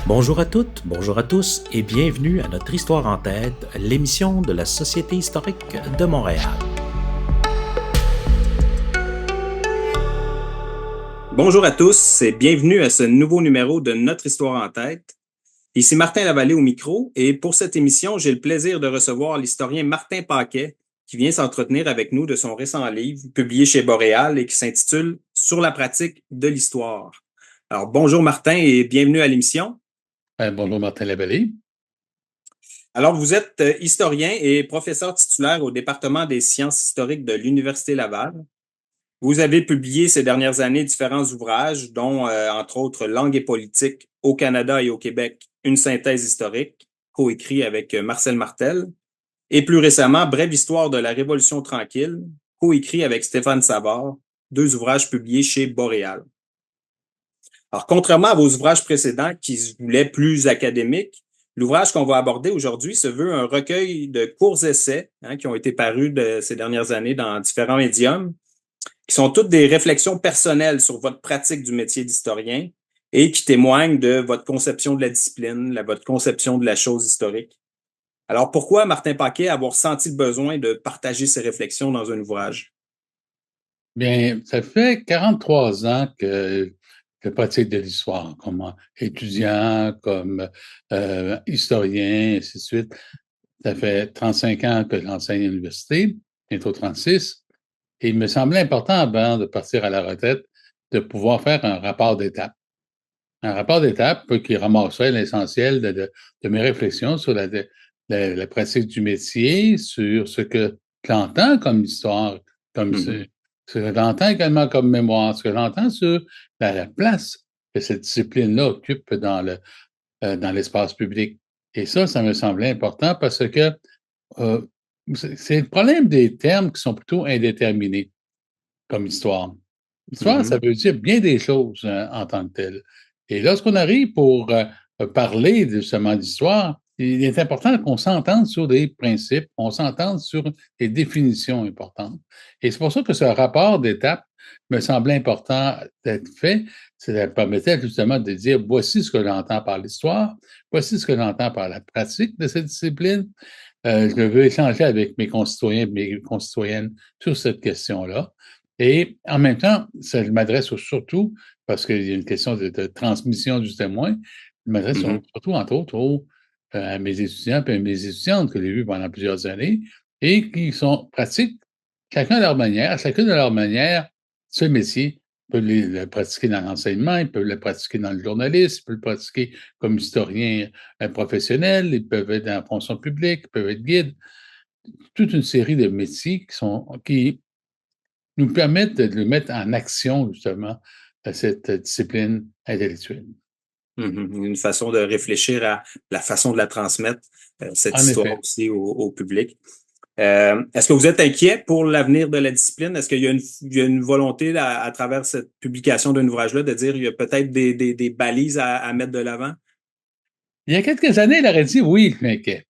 Bonjour à toutes, bonjour à tous et bienvenue à notre Histoire en tête, l'émission de la Société historique de Montréal. Bonjour à tous et bienvenue à ce nouveau numéro de Notre Histoire en tête. Ici Martin Lavallée au micro et pour cette émission, j'ai le plaisir de recevoir l'historien Martin Paquet qui vient s'entretenir avec nous de son récent livre publié chez Boréal et qui s'intitule Sur la pratique de l'histoire. Alors bonjour Martin et bienvenue à l'émission. Bonjour Martin Lavallée. Alors vous êtes historien et professeur titulaire au département des sciences historiques de l'Université Laval. Vous avez publié ces dernières années différents ouvrages, dont, entre autres, Langue et politique au Canada et au Québec, une synthèse historique, coécrit avec Marcel Martel, et plus récemment, Brève histoire de la Révolution tranquille, coécrit avec Stéphane Savard, deux ouvrages publiés chez Boréal. Alors, contrairement à vos ouvrages précédents qui se voulaient plus académiques, l'ouvrage qu'on va aborder aujourd'hui se veut un recueil de courts essais qui ont été parus ces dernières années dans différents médiums, qui sont toutes des réflexions personnelles sur votre pratique du métier d'historien et qui témoignent de votre conception de la discipline, votre conception de la chose historique. Alors, pourquoi Martin Paquet avoir senti le besoin de partager ses réflexions dans un ouvrage? Bien, ça fait 43 ans que je pratique de l'histoire comme étudiant, comme historien, ainsi de suite. Ça fait 35 ans que j'enseigne à l'université, bientôt 36. Et il me semblait important, avant de partir à la retraite, de pouvoir faire un rapport d'étape. Un rapport d'étape qui ramasserait l'essentiel de mes réflexions sur la pratique du métier, sur ce que j'entends comme histoire, comme ce que j'entends également comme mémoire, ce que j'entends sur la place que cette discipline-là occupe dans l'espace public. Et ça me semblait important parce que c'est le problème des termes qui sont plutôt indéterminés comme histoire. Histoire, ça veut dire bien des choses en tant que tel. Et lorsqu'on arrive pour parler justement d'histoire, il est important qu'on s'entende sur des principes, on s'entende sur des définitions importantes. Et c'est pour ça que ce rapport d'étape me semblait important d'être fait. Ça permettait justement de dire, voici ce que j'entends par l'histoire, voici ce que j'entends par la pratique de cette discipline. Je veux échanger avec mes concitoyens et mes concitoyennes sur cette question-là. Et en même temps, ça m'adresse surtout, parce qu'il y a une question de transmission du témoin, je m'adresse surtout, entre autres, à mes étudiants et à mes étudiantes que j'ai vus pendant plusieurs années et qui sont pratiques, chacun à leur manière, chacune de leur manière, ce métier. Ils peuvent le pratiquer dans l'enseignement, ils peuvent le pratiquer dans le journalisme, ils peuvent le pratiquer comme historien professionnel, ils peuvent être dans la fonction publique, ils peuvent être guides. Toute une série de métiers qui nous permettent de le mettre en action, justement, cette discipline intellectuelle. Une façon de réfléchir à la façon de la transmettre, cette En histoire effet. aussi au public. Est-ce que vous êtes inquiet pour l'avenir de la discipline? Est-ce qu'il y a une volonté là, à travers cette publication d'un ouvrage-là de dire qu'il y a peut-être des balises à mettre de l'avant? Il y a quelques années, il aurait dit oui, je m'inquiète.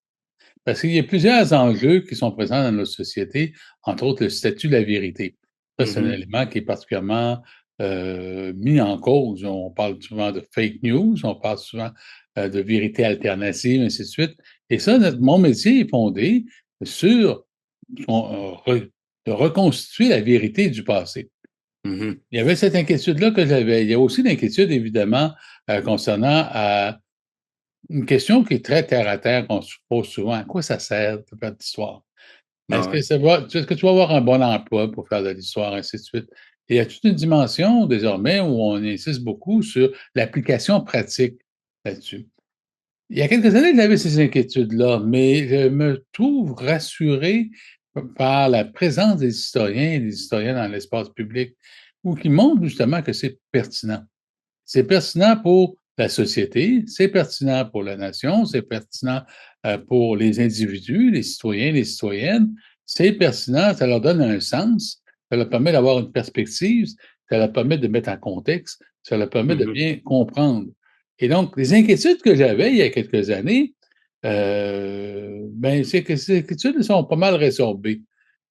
Parce qu'il y a plusieurs enjeux qui sont présents dans notre société, entre autres le statut de la vérité. Ça, c'est un élément qui est particulièrement mis en cause. On parle souvent de fake news, on parle souvent de vérité alternative, ainsi de suite. Et ça, mon métier est fondé sur de reconstituer la vérité du passé. Il y avait cette inquiétude-là que j'avais. Il y a aussi l'inquiétude, évidemment, concernant une question qui est très terre à terre, qu'on se pose souvent. À quoi ça sert de faire de l'histoire? Est-ce que tu vas avoir un bon emploi pour faire de l'histoire, ainsi de suite? Et il y a toute une dimension désormais où on insiste beaucoup sur l'application pratique là-dessus. Il y a quelques années, j'avais ces inquiétudes-là, mais je me trouve rassuré par la présence des historiens et des historiennes dans l'espace public, ou qui montrent justement que c'est pertinent. C'est pertinent pour la société, c'est pertinent pour la nation, c'est pertinent pour les individus, les citoyens, les citoyennes. C'est pertinent, ça leur donne un sens, ça leur permet d'avoir une perspective, ça leur permet de mettre en contexte, ça leur permet de bien comprendre. Et donc, les inquiétudes que j'avais il y a quelques années, c'est que ces inquiétudes sont pas mal résorbées,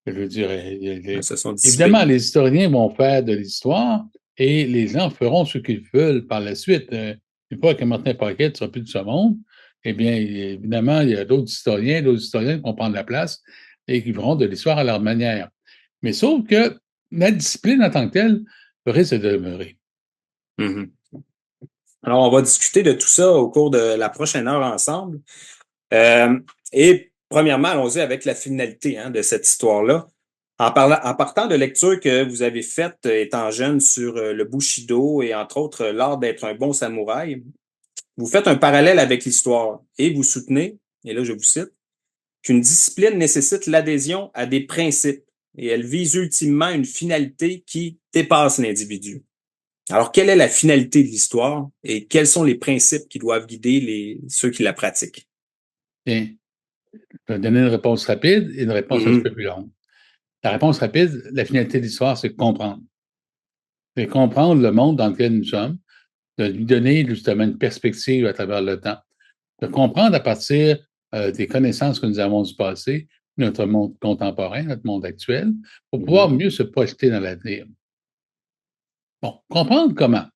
je dirais. Se sont dissipés. Évidemment, les historiens vont faire de l'histoire et les gens feront ce qu'ils veulent par la suite. Une fois que Martin Paquet ne sera plus de ce monde, eh bien, évidemment, il y a d'autres historiens qui vont prendre la place et qui feront de l'histoire à leur manière. Mais sauf que la discipline en tant que telle risque de demeurer. Mm-hmm. Alors, on va discuter de tout ça au cours de la prochaine heure ensemble. Et premièrement, allons-y avec la finalité de cette histoire-là. En partant de lectures que vous avez faites étant jeune sur le Bushido et entre autres l'art d'être un bon samouraï, vous faites un parallèle avec l'histoire et vous soutenez, et là je vous cite, qu'une discipline nécessite l'adhésion à des principes et elle vise ultimement une finalité qui dépasse l'individu. Alors, quelle est la finalité de l'histoire et quels sont les principes qui doivent guider ceux qui la pratiquent? Bien, je vais donner une réponse rapide et une réponse un petit peu plus longue. La réponse rapide, la finalité de l'histoire, c'est de comprendre. C'est comprendre le monde dans lequel nous sommes, de lui donner justement une perspective à travers le temps, de comprendre à partir des connaissances que nous avons du passé, notre monde contemporain, notre monde actuel, pour pouvoir mieux se projeter dans l'avenir. Bon, comprendre comment?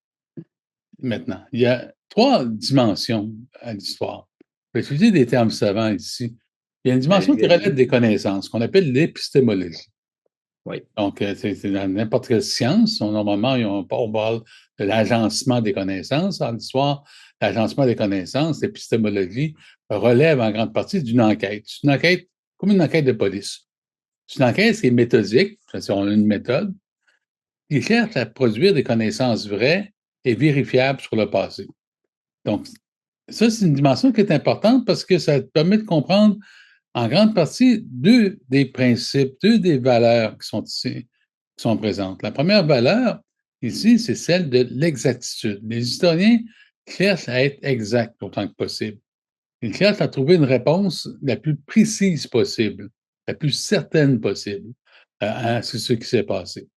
Maintenant, il y a 3 dimensions à l'histoire. Je vais utiliser des termes savants ici. Il y a une dimension qui relève des connaissances, qu'on appelle l'épistémologie. Oui. Donc, c'est dans n'importe quelle science. Normalement, on parle de l'agencement des connaissances. En histoire, l'agencement des connaissances, l'épistémologie, relève en grande partie d'une enquête. C'est une enquête comme une enquête de police. C'est une enquête qui est méthodique, c'est-à-dire on a une méthode, qui cherche à produire des connaissances vraies et vérifiables sur le passé. Donc, ça, c'est une dimension qui est importante parce que ça permet de comprendre en grande partie deux des principes, deux des valeurs qui sont ici, qui sont présentes. La première valeur, ici, c'est celle de l'exactitude. Les historiens cherchent à être exacts autant que possible. Ils cherchent à trouver une réponse la plus précise possible, la plus certaine possible à ce qui s'est passé.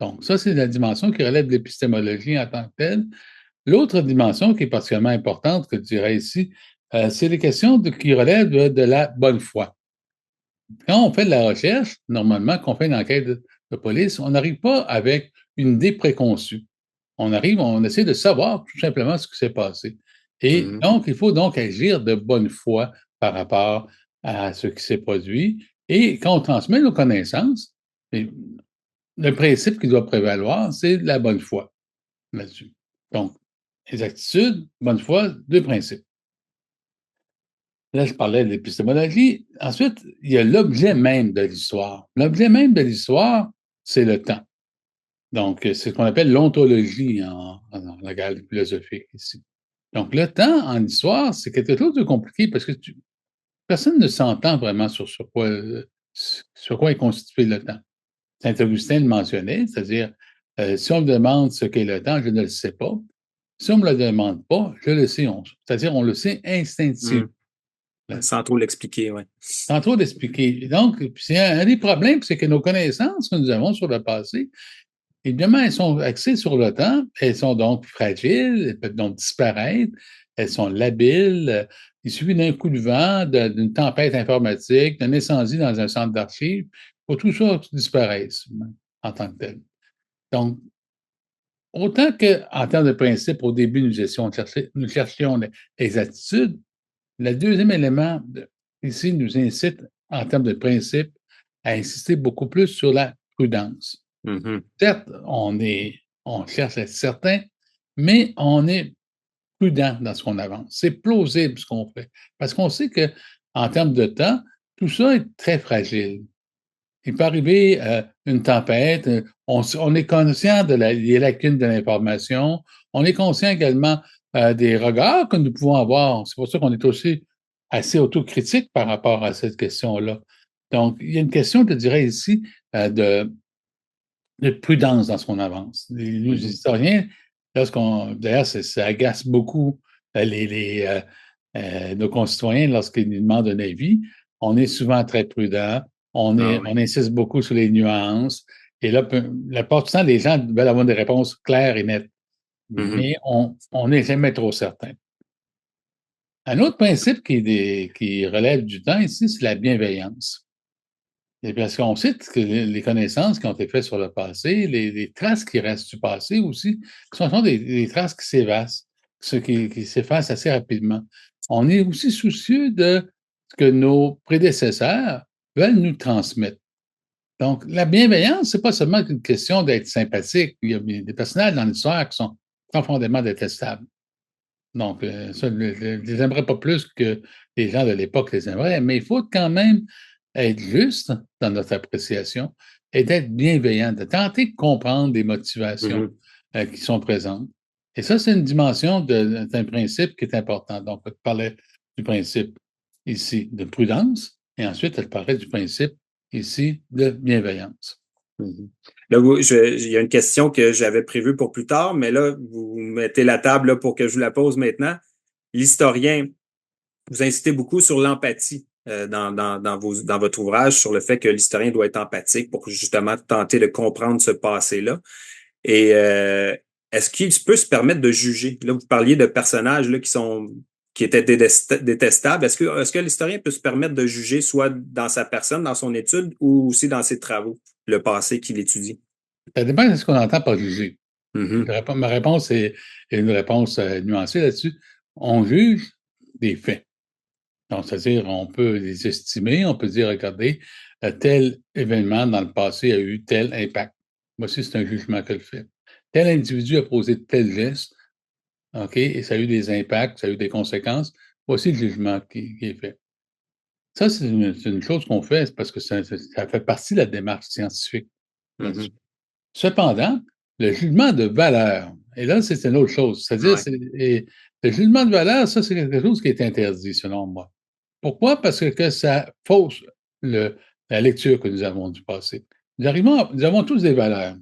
Donc, ça, c'est la dimension qui relève de l'épistémologie en tant que telle. L'autre dimension qui est particulièrement importante, que je dirais ici, c'est les questions qui relèvent de la bonne foi. Quand on fait de la recherche, normalement, quand on fait une enquête de police, on n'arrive pas avec une idée préconçue. On essaie de savoir tout simplement ce qui s'est passé. Et donc, il faut donc agir de bonne foi par rapport à ce qui s'est produit. Et quand on transmet nos connaissances, le principe qui doit prévaloir, c'est la bonne foi là-dessus. Donc, exactitude, bonne foi, 2 principes. Là, je parlais de l'épistémologie. Ensuite, il y a l'objet même de l'histoire. L'objet même de l'histoire, c'est le temps. Donc, c'est ce qu'on appelle l'ontologie en langage philosophique ici. Donc, le temps en histoire, c'est quelque chose de compliqué parce que personne ne s'entend vraiment sur quoi est constitué le temps. Saint-Augustin le mentionnait, c'est-à-dire, si on me demande ce qu'est le temps, je ne le sais pas. Si on ne me le demande pas, je le sais. C'est-à-dire, on le sait instinctivement. Sans trop l'expliquer, oui. Sans trop l'expliquer. Donc, c'est un des problèmes, c'est que nos connaissances que nous avons sur le passé, évidemment, elles sont axées sur le temps, elles sont donc fragiles, elles peuvent donc disparaître, elles sont labiles. Il suffit d'un coup de vent, d'une tempête informatique, d'un incendie dans un centre d'archives pour tout ça disparaisse en tant que tel. Donc, autant qu'en termes de principe, au début, nous cherchions les attitudes, le deuxième élément ici nous incite, en termes de principe, à insister beaucoup plus sur la prudence. Certes, on cherche à être certain, mais on est prudent dans ce qu'on avance. C'est plausible ce qu'on fait. Parce qu'on sait qu'en termes de temps, tout ça est très fragile. Il peut arriver une tempête, on est conscient des lacunes de l'information, on est conscient également des regards que nous pouvons avoir. C'est pour ça qu'on est aussi assez autocritique par rapport à cette question-là. Donc, il y a une question, je dirais ici, de prudence dans ce qu'on avance. Les historiens, d'ailleurs, ça agace beaucoup nos concitoyens lorsqu'ils nous demandent un avis. On est souvent très prudent. On insiste beaucoup sur les nuances. Et là, la plupart du temps, les gens veulent avoir des réponses claires et nettes. Mais on n'est jamais trop certain. Un autre principe qui relève du temps ici, c'est la bienveillance. Et parce qu'on sait que les connaissances qui ont été faites sur le passé, les traces qui restent du passé aussi, ce sont des traces qui s'évassent. ce qui s'efface assez rapidement. On est aussi soucieux de ce que nos prédécesseurs veulent nous transmettre. Donc, la bienveillance, c'est pas seulement une question d'être sympathique. Il y a des personnages dans l'histoire qui sont profondément détestables. Donc, ça, je les aimerais pas plus que les gens de l'époque les aimeraient, mais il faut quand même être juste dans notre appréciation et d'être bienveillant, de tenter de comprendre les motivations qui sont présentes. Et ça, c'est une dimension d'un principe qui est important. Donc, je parlais du principe ici de prudence et ensuite, je parlais du principe ici de bienveillance. Là, il y a une question que j'avais prévue pour plus tard, mais là, vous mettez la table là, pour que je vous la pose maintenant. L'historien, vous incitez beaucoup sur l'empathie dans votre ouvrage, sur le fait que l'historien doit être empathique pour justement tenter de comprendre ce passé-là. Et est-ce qu'il peut se permettre de juger? Là, vous parliez de personnages là, qui étaient détestables. Est-ce que l'historien peut se permettre de juger soit dans sa personne, dans son étude, ou aussi dans ses travaux, le passé qu'il étudie? Ça dépend de ce qu'on entend par juger. Mm-hmm. Ma réponse est une réponse nuancée là-dessus. On juge des faits. Donc, c'est-à-dire, on peut les estimer, on peut dire, regardez, tel événement dans le passé a eu tel impact. Voici, c'est un jugement que je fais. Tel individu a posé tel geste, OK, et ça a eu des impacts, ça a eu des conséquences. Voici le jugement qui est fait. Ça, c'est une chose qu'on fait parce que ça fait partie de la démarche scientifique. Mm-hmm. Cependant, le jugement de valeur, et là, c'est une autre chose. C'est-à-dire, le jugement de valeur, ça, c'est quelque chose qui est interdit, selon moi. Pourquoi? Parce que ça fausse la lecture que nous avons du passé. Nous avons tous des valeurs.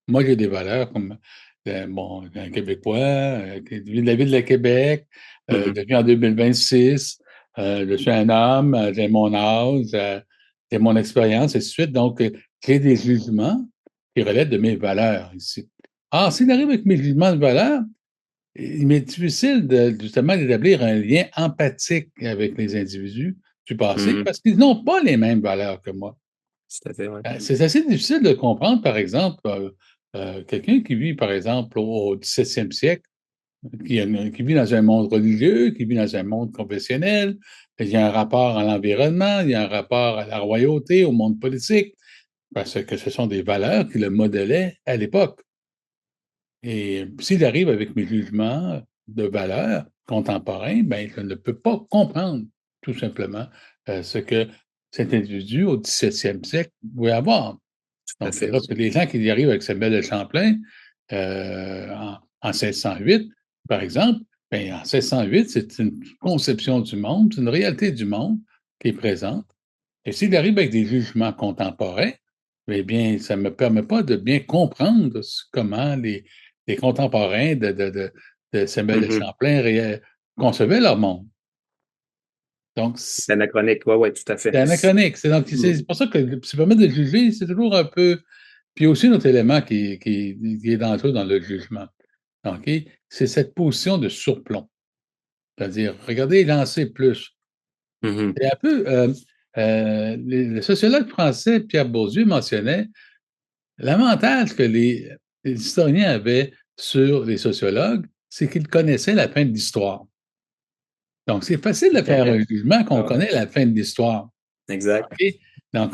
Moi, j'ai des valeurs comme un Québécois, de la ville de Québec, je vis en 2026, je suis un homme, j'ai mon âge, j'ai mon expérience, et ainsi de suite. Donc, j'ai des jugements qui relèvent de mes valeurs ici. Alors, s'il arrive avec mes jugements de valeur, il m'est difficile justement d'établir un lien empathique avec les individus du passé parce qu'ils n'ont pas les mêmes valeurs que moi. Tout à fait, ouais. C'est assez difficile de comprendre, par exemple, quelqu'un qui vit, par exemple, au 17e siècle, qui vit dans un monde religieux, qui vit dans un monde confessionnel, il y a un rapport à l'environnement, il y a un rapport à la royauté, au monde politique, parce que ce sont des valeurs qui le modélaient à l'époque. Et s'il arrive avec mes jugements de valeur contemporains, ben, je ne peux pas comprendre tout simplement ce que cet individu au 17e siècle pouvait avoir. Donc, lorsque les gens qui y arrivent avec Samuel de Champlain en 1608, par exemple, ben, en 1608, c'est une conception du monde, c'est une réalité du monde qui est présente. Et s'il arrive avec des jugements contemporains, eh bien, ça ne me permet pas de bien comprendre comment les contemporains de Samuel de Champlain concevaient leur monde. Donc, c'est anachronique, oui, tout à fait. C'est anachronique. C'est pour ça que se permettre de juger, c'est toujours un peu. Puis aussi, notre élément qui est dangereux dans le jugement. OK? C'est cette position de surplomb. C'est-à-dire, regardez, lancez plus. C'est un peu. Le sociologue français Pierre Bourdieu mentionnait l'avantage que les historiens avaient sur les sociologues, c'est qu'ils connaissaient la fin de l'histoire. Donc, c'est facile de faire un jugement qu'on connaît la fin de l'histoire. Exact. Okay? Donc,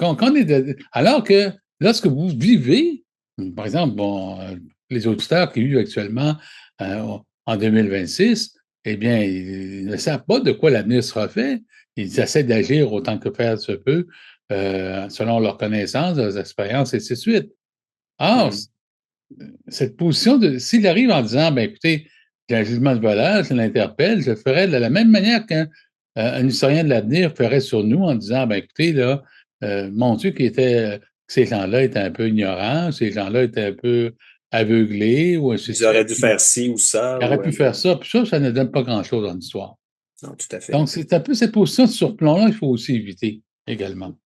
alors que lorsque vous vivez, par exemple, les auditeurs qui vivent actuellement en 2026, eh bien, ils ne savent pas de quoi l'avenir sera fait. Ils essaient d'agir autant que faire se peut, selon leurs connaissances, leurs expériences, et ainsi de suite. Or, cette position s'il arrive en disant, ben écoutez, j'ai un jugement de valeur, je l'interpelle, je ferai de la même manière qu'un historien de l'avenir ferait sur nous en disant, ben écoutez, là, mon Dieu, ces gens-là étaient un peu ignorants, ces gens-là étaient un peu aveuglés. Ils auraient dû faire ci ou ça. Ils auraient pu faire ça, puis ça ne donne pas grand-chose en histoire. Non, tout à fait. Donc, c'est un peu cette position de surplomb-là qu'il faut aussi éviter également.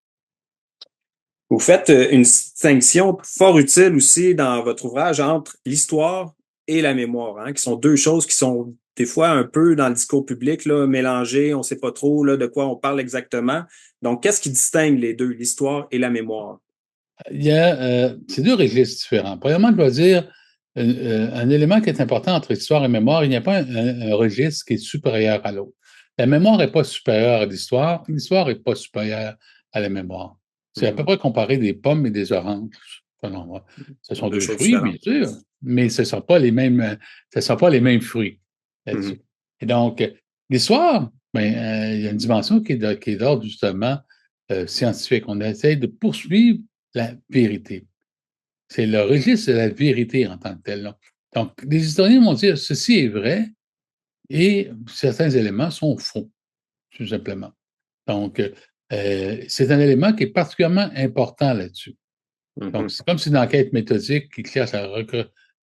Vous faites une distinction fort utile aussi dans votre ouvrage entre l'histoire et la mémoire, hein, qui sont deux choses qui sont des fois un peu dans le discours public là, mélangées, on ne sait pas trop là, de quoi on parle exactement. Donc, qu'est-ce qui distingue les deux, l'histoire et la mémoire? Il y a ces deux registres différents. Premièrement, je dois dire, un élément qui est important entre histoire et mémoire, il n'y a pas un registre qui est supérieur à l'autre. La mémoire n'est pas supérieure à l'histoire n'est pas supérieure à la mémoire. C'est à peu près comparer des pommes et des oranges, selon moi. Ce sont deux fruits, bien sûr, mais ce ne sont pas les mêmes fruits là-dessus. Et donc, l'histoire, il y a une dimension qui est d'ordre justement scientifique. On essaie de poursuivre la vérité. C'est le registre de la vérité en tant que tel. Là. Donc, les historiens vont dire ceci est vrai et certains éléments sont faux, tout simplement. Donc, c'est un élément qui est particulièrement important là-dessus. Donc, c'est comme si une enquête méthodique qui cherche à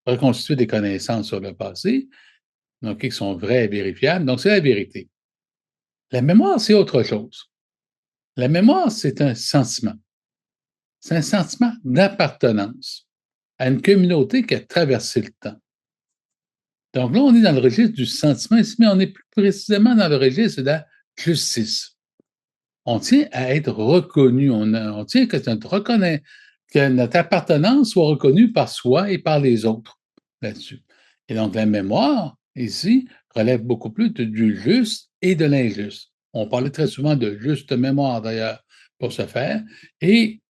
reconstituer des connaissances sur le passé, donc qui sont vraies et vérifiables. Donc, c'est la vérité. La mémoire, c'est autre chose. La mémoire, c'est un sentiment. C'est un sentiment d'appartenance à une communauté qui a traversé le temps. Donc là, on est dans le registre du sentiment ici, mais on est plus précisément dans le registre de la justice. On tient à être reconnu. On tient que notre appartenance soit reconnue par soi et par les autres là-dessus. Et donc, la mémoire, ici, relève beaucoup plus du juste et de l'injuste. On parlait très souvent de juste mémoire, d'ailleurs, pour ce faire. Et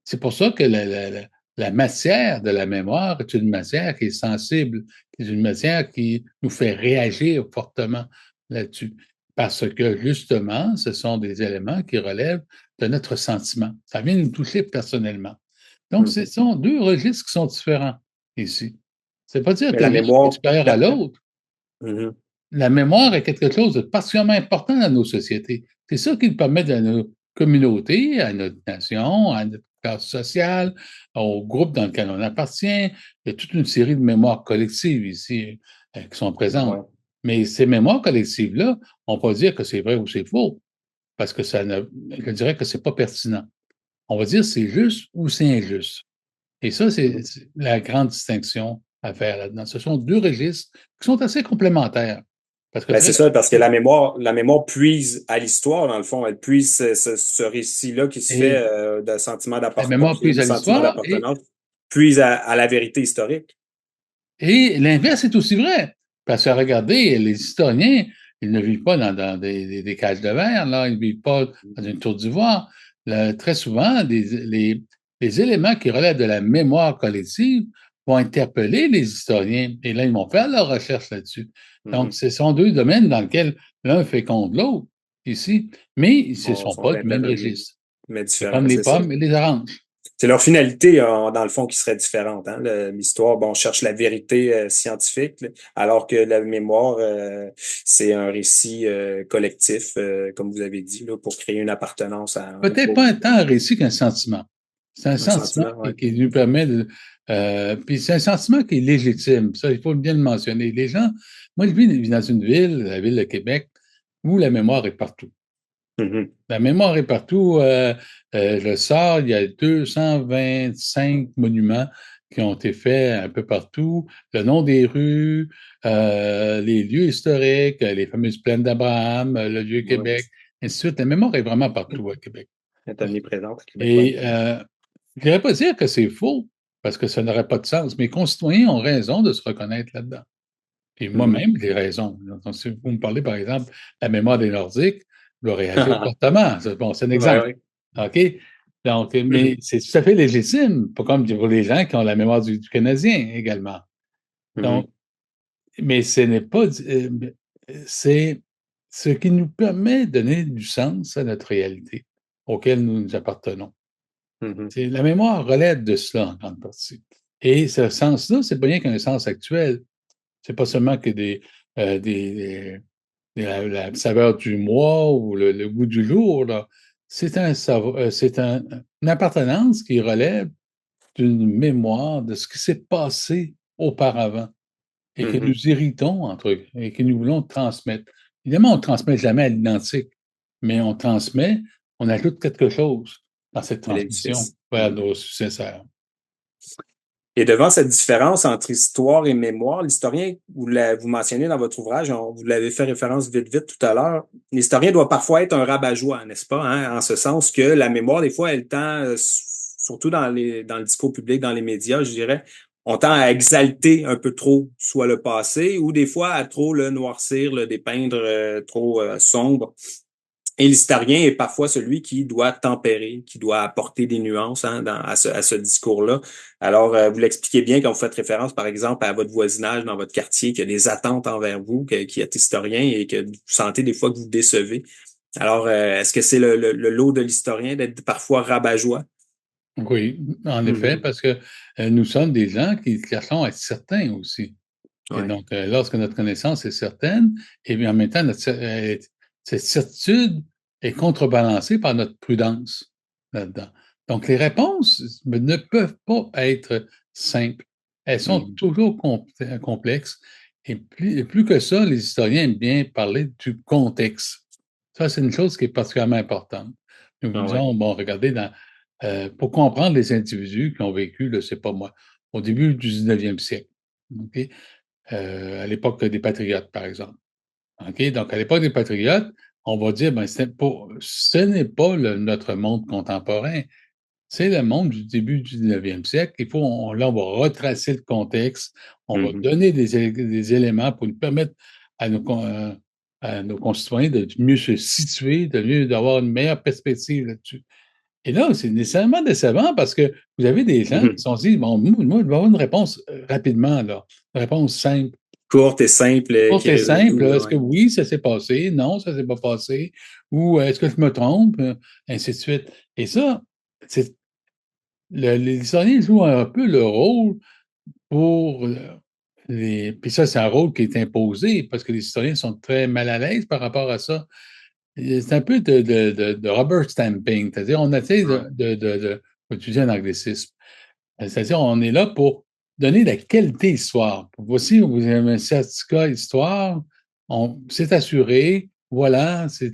c'est pour ça que la matière de la mémoire est une matière qui est sensible, qui est une matière qui nous fait réagir fortement là-dessus. Parce que, justement, ce sont des éléments qui relèvent de notre sentiment. Ça vient nous toucher personnellement. Donc, ce sont deux registres qui sont différents ici. Ça ne veut pas dire que la mémoire est supérieure à l'autre. La mémoire est quelque chose de particulièrement important dans nos sociétés. C'est ça qui nous permet à nos communautés, à notre nation, à notre classe sociale, au groupe dans lequel on appartient. Il y a toute une série de mémoires collectives ici qui sont présentes. Ouais. Mais ces mémoires collectives-là, on peut dire que c'est vrai ou c'est faux, parce que je dirais que c'est pas pertinent. On va dire c'est juste ou c'est injuste. Et ça, c'est la grande distinction à faire là-dedans. Ce sont deux registres qui sont assez complémentaires. C'est ça, parce que la mémoire puise à l'histoire, dans le fond. Elle puise ce récit-là qui se fait d'un sentiment d'appartenance. La mémoire puise à l'histoire. Puise à la vérité historique. Et l'inverse est aussi vrai. Parce que regardez, les historiens, ils ne vivent pas dans des cages de verre, là. Ils ne vivent pas dans une tour d'ivoire. Très souvent, les éléments qui relèvent de la mémoire collective vont interpeller les historiens. Et là, ils vont faire leur recherche là-dessus. Donc, ce sont deux domaines dans lesquels l'un féconde l'autre, ici, mais ce ne sont pas du même registre. Mais c'est comme les pommes et les oranges. C'est leur finalité, dans le fond, qui serait différente. Hein? L'histoire, on cherche la vérité scientifique, alors que la mémoire, c'est un récit collectif, comme vous avez dit, là, pour créer une appartenance à... Peut-être pas tant un récit qu'un sentiment. C'est un sentiment qui nous permet de... puis c'est un sentiment qui est légitime. Ça, il faut bien le mentionner. Les gens... Moi, je vis dans une ville, la ville de Québec, où la mémoire est partout. La mémoire est partout. Je sors, il y a 225 monuments qui ont été faits un peu partout. Le nom des rues, les lieux historiques, les fameuses plaines d'Abraham, le vieux Québec, ainsi de suite. La mémoire est vraiment partout à Québec. Elle est omniprésente à Québec. Et je ne dirais pas dire que c'est faux, parce que ça n'aurait pas de sens. Mes concitoyens ont raison de se reconnaître là-dedans. Et moi-même, j'ai raison. Donc, si vous me parlez, par exemple, de la mémoire des Nordiques, je dois réagir fortement. Bon, c'est un exemple. OK? Donc, mais c'est tout à fait légitime, pas comme pour les gens qui ont la mémoire du Canadien également. Donc, mais ce n'est pas... c'est ce qui nous permet de donner du sens à notre réalité auquel nous appartenons. La mémoire relève de cela en grande partie. Et ce sens-là, c'est pas rien qu'un sens actuel. C'est pas seulement que la saveur du mois ou le goût du jour. Là. C'est une appartenance qui relève d'une mémoire de ce qui s'est passé auparavant et que nous héritons entre eux et que nous voulons transmettre. Évidemment, on ne transmet jamais à l'identique, mais on ajoute quelque chose dans cette transmission vers nos successeurs. Et devant cette différence entre histoire et mémoire, l'historien, vous mentionnez dans votre ouvrage, vous l'avez fait référence vite tout à l'heure, l'historien doit parfois être un rabat-joie, n'est-ce pas? Hein? En ce sens que la mémoire, des fois, elle tend, surtout dans le discours public, dans les médias, je dirais, on tend à exalter un peu trop soit le passé ou des fois à trop le noircir, le dépeindre trop sombre. Et l'historien est parfois celui qui doit tempérer, qui doit apporter des nuances à ce discours-là. Alors, vous l'expliquez bien quand vous faites référence, par exemple, à votre voisinage dans votre quartier, qu'il y a des attentes envers vous, qui êtes historien et que vous sentez des fois que vous décevez. Alors, est-ce que c'est le lot de l'historien d'être parfois rabat-joie? Oui, en effet, Mhm. parce que nous sommes des gens qui cherchons à être certains aussi. Et Ouais. donc, lorsque notre connaissance est certaine, et bien en même temps, cette certitude est contrebalancée par notre prudence là-dedans. Donc, les réponses ne peuvent pas être simples. Elles sont Mhm. toujours complexes. Et plus que ça, les historiens aiment bien parler du contexte. Ça, c'est une chose qui est particulièrement importante. Nous Ah ouais. disons, bon, regardez, pour comprendre les individus qui ont vécu, je sais pas moi, au début du 19e siècle, OK? À l'époque des patriotes, par exemple. OK? Donc, à l'époque des patriotes, on va dire, ben, ce n'est pas notre monde contemporain, c'est le monde du début du 19e siècle. Là, on va retracer le contexte, on va Mhm. donner des éléments pour nous permettre à à nos concitoyens de mieux se situer, d'avoir une meilleure perspective là-dessus. Et là, c'est nécessairement décevant parce que vous avez des gens qui Mhm. se sont dit, bon, moi, je vais avoir une réponse rapidement, là, une réponse simple. Courte et simple Courte qui et résume tout, simple, là, est-ce que ouais. oui, ça s'est passé? Non, ça s'est pas passé. Ou est-ce que je me trompe? Ainsi de suite. Et ça, c'est les historiens jouent un peu le rôle pour puis ça, c'est un rôle qui est imposé parce que les historiens sont très mal à l'aise par rapport à ça. C'est un peu de rubber stamping, c'est-à-dire on essaie Ouais. faut utiliser un anglicisme. C'est-à-dire, on est là pour donner la qualité histoire. Voici, vous avez un certificat histoire, c'est assuré, voilà, c'est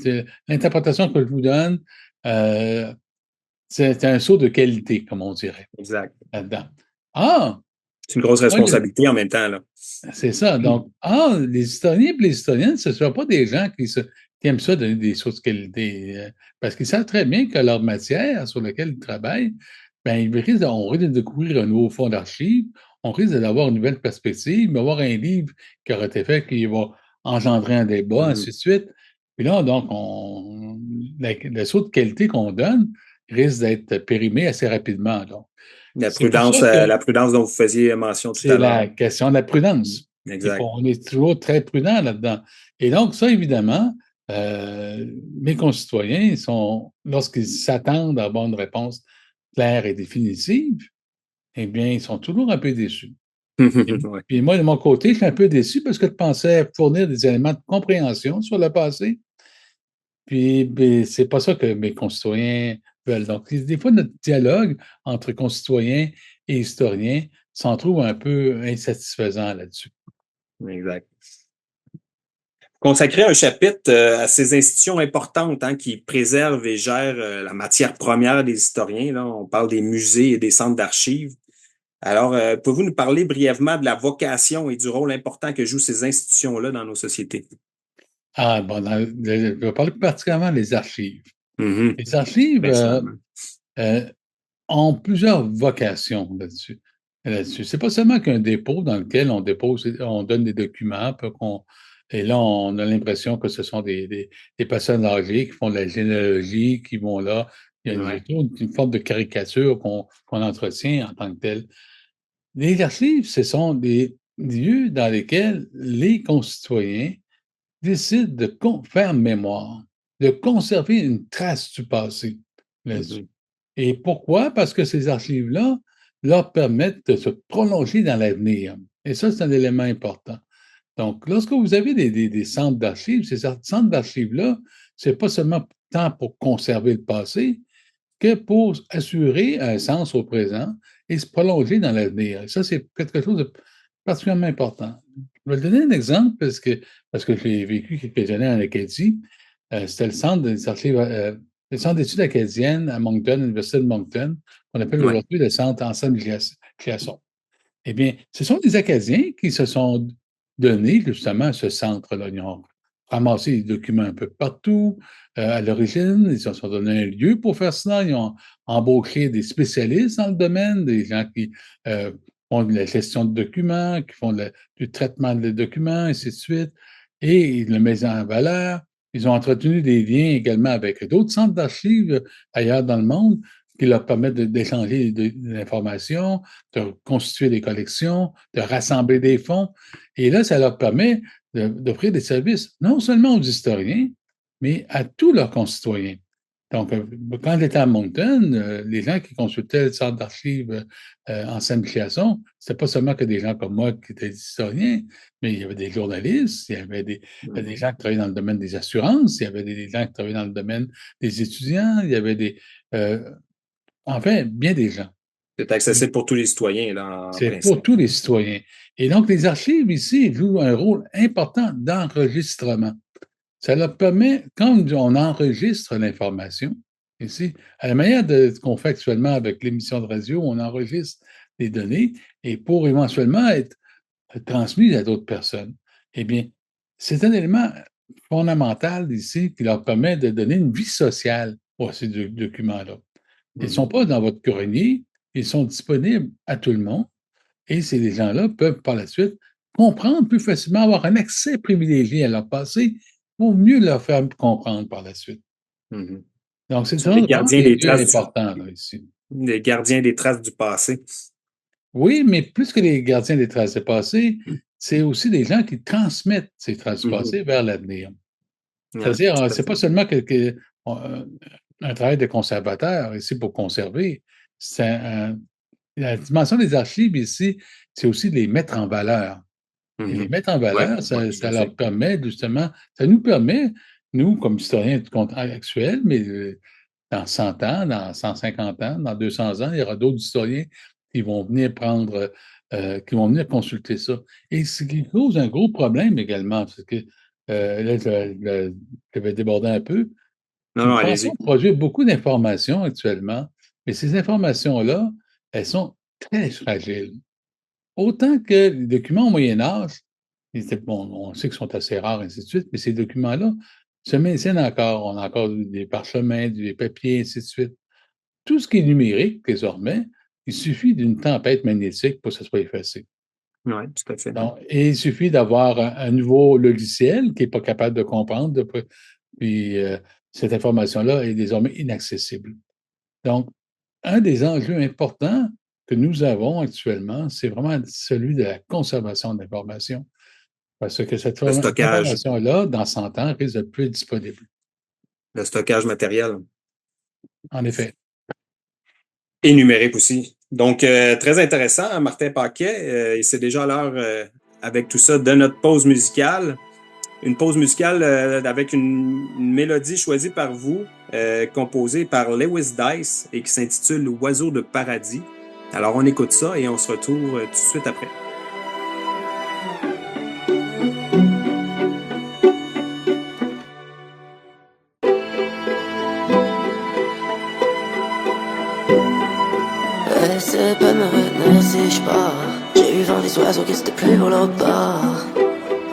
l'interprétation que je vous donne, euh, c'est un saut de qualité, comme on dirait, Exact. là-dedans. Ah! C'est une grosse Moi, responsabilité en même temps, là. c'est ça. Donc, les historiens et les historiennes, ce ne sont pas des gens qui aiment ça donner des sauts de qualité, parce qu'ils savent très bien que leur matière sur laquelle ils travaillent, ben, on risque de découvrir un nouveau fonds d'archives, on risque d'avoir une nouvelle perspective, d'avoir un livre qui aura été fait, qui va engendrer un débat, ainsi Mhm. de suite. Puis là, donc, le saut de qualité qu'on donne risque d'être périmé assez rapidement. Donc, c'est pour ça que La prudence dont vous faisiez mention tout c'est à l'heure. la question de la Mhm. prudence. Exact. On est toujours très prudent là-dedans. Et donc, ça, évidemment, mes concitoyens lorsqu'ils s'attendent à avoir une réponse claire et définitive, eh bien, ils sont toujours un peu déçus. Et Ouais. puis moi, de mon côté, je suis un peu déçu parce que je pensais fournir des éléments de compréhension sur le passé. Puis, ben, c'est pas ça que mes concitoyens veulent. Donc, des fois, notre dialogue entre concitoyens et historiens s'en trouve un peu insatisfaisant là-dessus. Exact. Consacrer un chapitre à ces institutions importantes qui préservent et gèrent la matière première des historiens. Là, on parle des musées et des centres d'archives. Alors, pouvez-vous nous parler brièvement de la vocation et du rôle important que jouent ces institutions-là dans nos sociétés? Ah, bon, je vais parler plus particulièrement des archives. Mhm. Les archives Principalement. euh, ont plusieurs vocations là-dessus. C'est pas seulement qu'un dépôt dans lequel on donne des documents, et là, on a l'impression que ce sont des personnes âgées qui font de la généalogie, qui vont là. Il y a Ouais. toujours une forme de caricature qu'on entretient en tant que telle. Les archives, ce sont des lieux dans lesquels les concitoyens décident de faire mémoire, de conserver une trace du passé là-dessus. Mhm. Et pourquoi? Parce que ces archives-là leur permettent de se prolonger dans l'avenir. Et ça, c'est un élément important. Donc, lorsque vous avez des centres d'archives, ces centres d'archives-là, c'est pas seulement tant pour conserver le passé que pour assurer un sens au présent et se prolonger dans l'avenir. Et ça, c'est quelque chose de particulièrement important. Je vais te donner un exemple parce que j'ai vécu quelques années en Acadie. C'était le centre d'études acadiennes à Moncton, l'Université de Moncton, qu'on appelle Ouais. aujourd'hui le centre Anselme Chiasson. Eh bien, ce sont des Acadiens qui se sont donnés justement à ce centre-là. Ils ont ramassé des documents un peu partout. À l'origine, ils se sont donné un lieu pour faire cela. Ils ont embauché des spécialistes dans le domaine, des gens qui font de la gestion de documents, qui font du traitement des documents, ainsi de suite, et ils le mettent en valeur. Ils ont entretenu des liens également avec d'autres centres d'archives ailleurs dans le monde qui leur permettent d'échanger de l'information, de constituer des collections, de rassembler des fonds. Et là, ça leur permet d'offrir des services non seulement aux historiens, mais à tous leurs concitoyens. Donc, quand j'étais à Moncton, les gens qui consultaient le centre d'archives en Saint-Michel-Son, c'était pas seulement que des gens comme moi qui étaient historiens, mais il y avait des journalistes, il y avait des gens qui travaillaient dans le domaine des assurances, il y avait des gens qui travaillaient dans le domaine des étudiants, il y avait enfin, bien des gens. C'est accessible pour tous les citoyens, là, en C'est principe. pour tous les citoyens. Et donc, les archives ici jouent un rôle important d'enregistrement. Ça leur permet, quand on enregistre l'information, ici, à la manière de ce qu'on fait actuellement avec l'émission de radio, on enregistre les données et pour éventuellement être transmises à d'autres personnes. Eh bien, c'est un élément fondamental ici qui leur permet de donner une vie sociale à ces documents-là. Ils ne sont pas dans votre grenier, ils sont disponibles à tout le monde et ces gens-là peuvent par la suite comprendre plus facilement, avoir un accès privilégié à leur passé pour mieux leur faire comprendre par la suite. Mm-hmm. Donc, c'est les gardiens des traces important là, ici. Les gardiens des traces du passé. Oui, mais plus que les gardiens des traces du passé, c'est aussi des gens qui transmettent ces traces du passé vers l'avenir. C'est-à-dire, c'est pas seulement un travail de conservateur ici pour conserver. La dimension des archives ici, c'est aussi de les mettre en valeur. Et les mettre en valeur, ça leur permet justement, ça nous permet, nous, comme historiens actuels, mais dans 100 ans, dans 150 ans, dans 200 ans, il y aura d'autres historiens qui vont venir qui vont venir consulter ça. Et ce qui cause un gros problème également, parce que là, je vais déborder un peu. Nous pensons produire beaucoup d'informations actuellement, mais ces informations-là, elles sont très fragiles. Autant que les documents au Moyen Âge, on sait qu'ils sont assez rares, ainsi de suite, mais ces documents-là se maintiennent encore. On a encore des parchemins, des papiers, ainsi de suite. Tout ce qui est numérique, désormais, il suffit d'une tempête magnétique pour que ça soit effacé. Oui, tout à fait. Donc, et il suffit d'avoir un nouveau logiciel qui n'est pas capable de comprendre, puis cette information-là est désormais inaccessible. Donc, un des enjeux importants que nous avons actuellement, c'est vraiment celui de la conservation de l'information. Parce que cette information-là, dans 100 ans, risque de plus être disponible. Le stockage matériel. En effet. Et numérique aussi. Donc, très intéressant, Martin Paquet. Et c'est déjà l'heure, avec tout ça, de notre pause musicale. Une pause musicale avec une mélodie choisie par vous, composée par Lewis Dice et qui s'intitule Oiseau de paradis. Alors, on écoute ça et on se retrouve tout de suite après. Essaie pas de me retenir si je pars. J'ai eu vent des oiseaux qui c'était plus pour l'autre bord.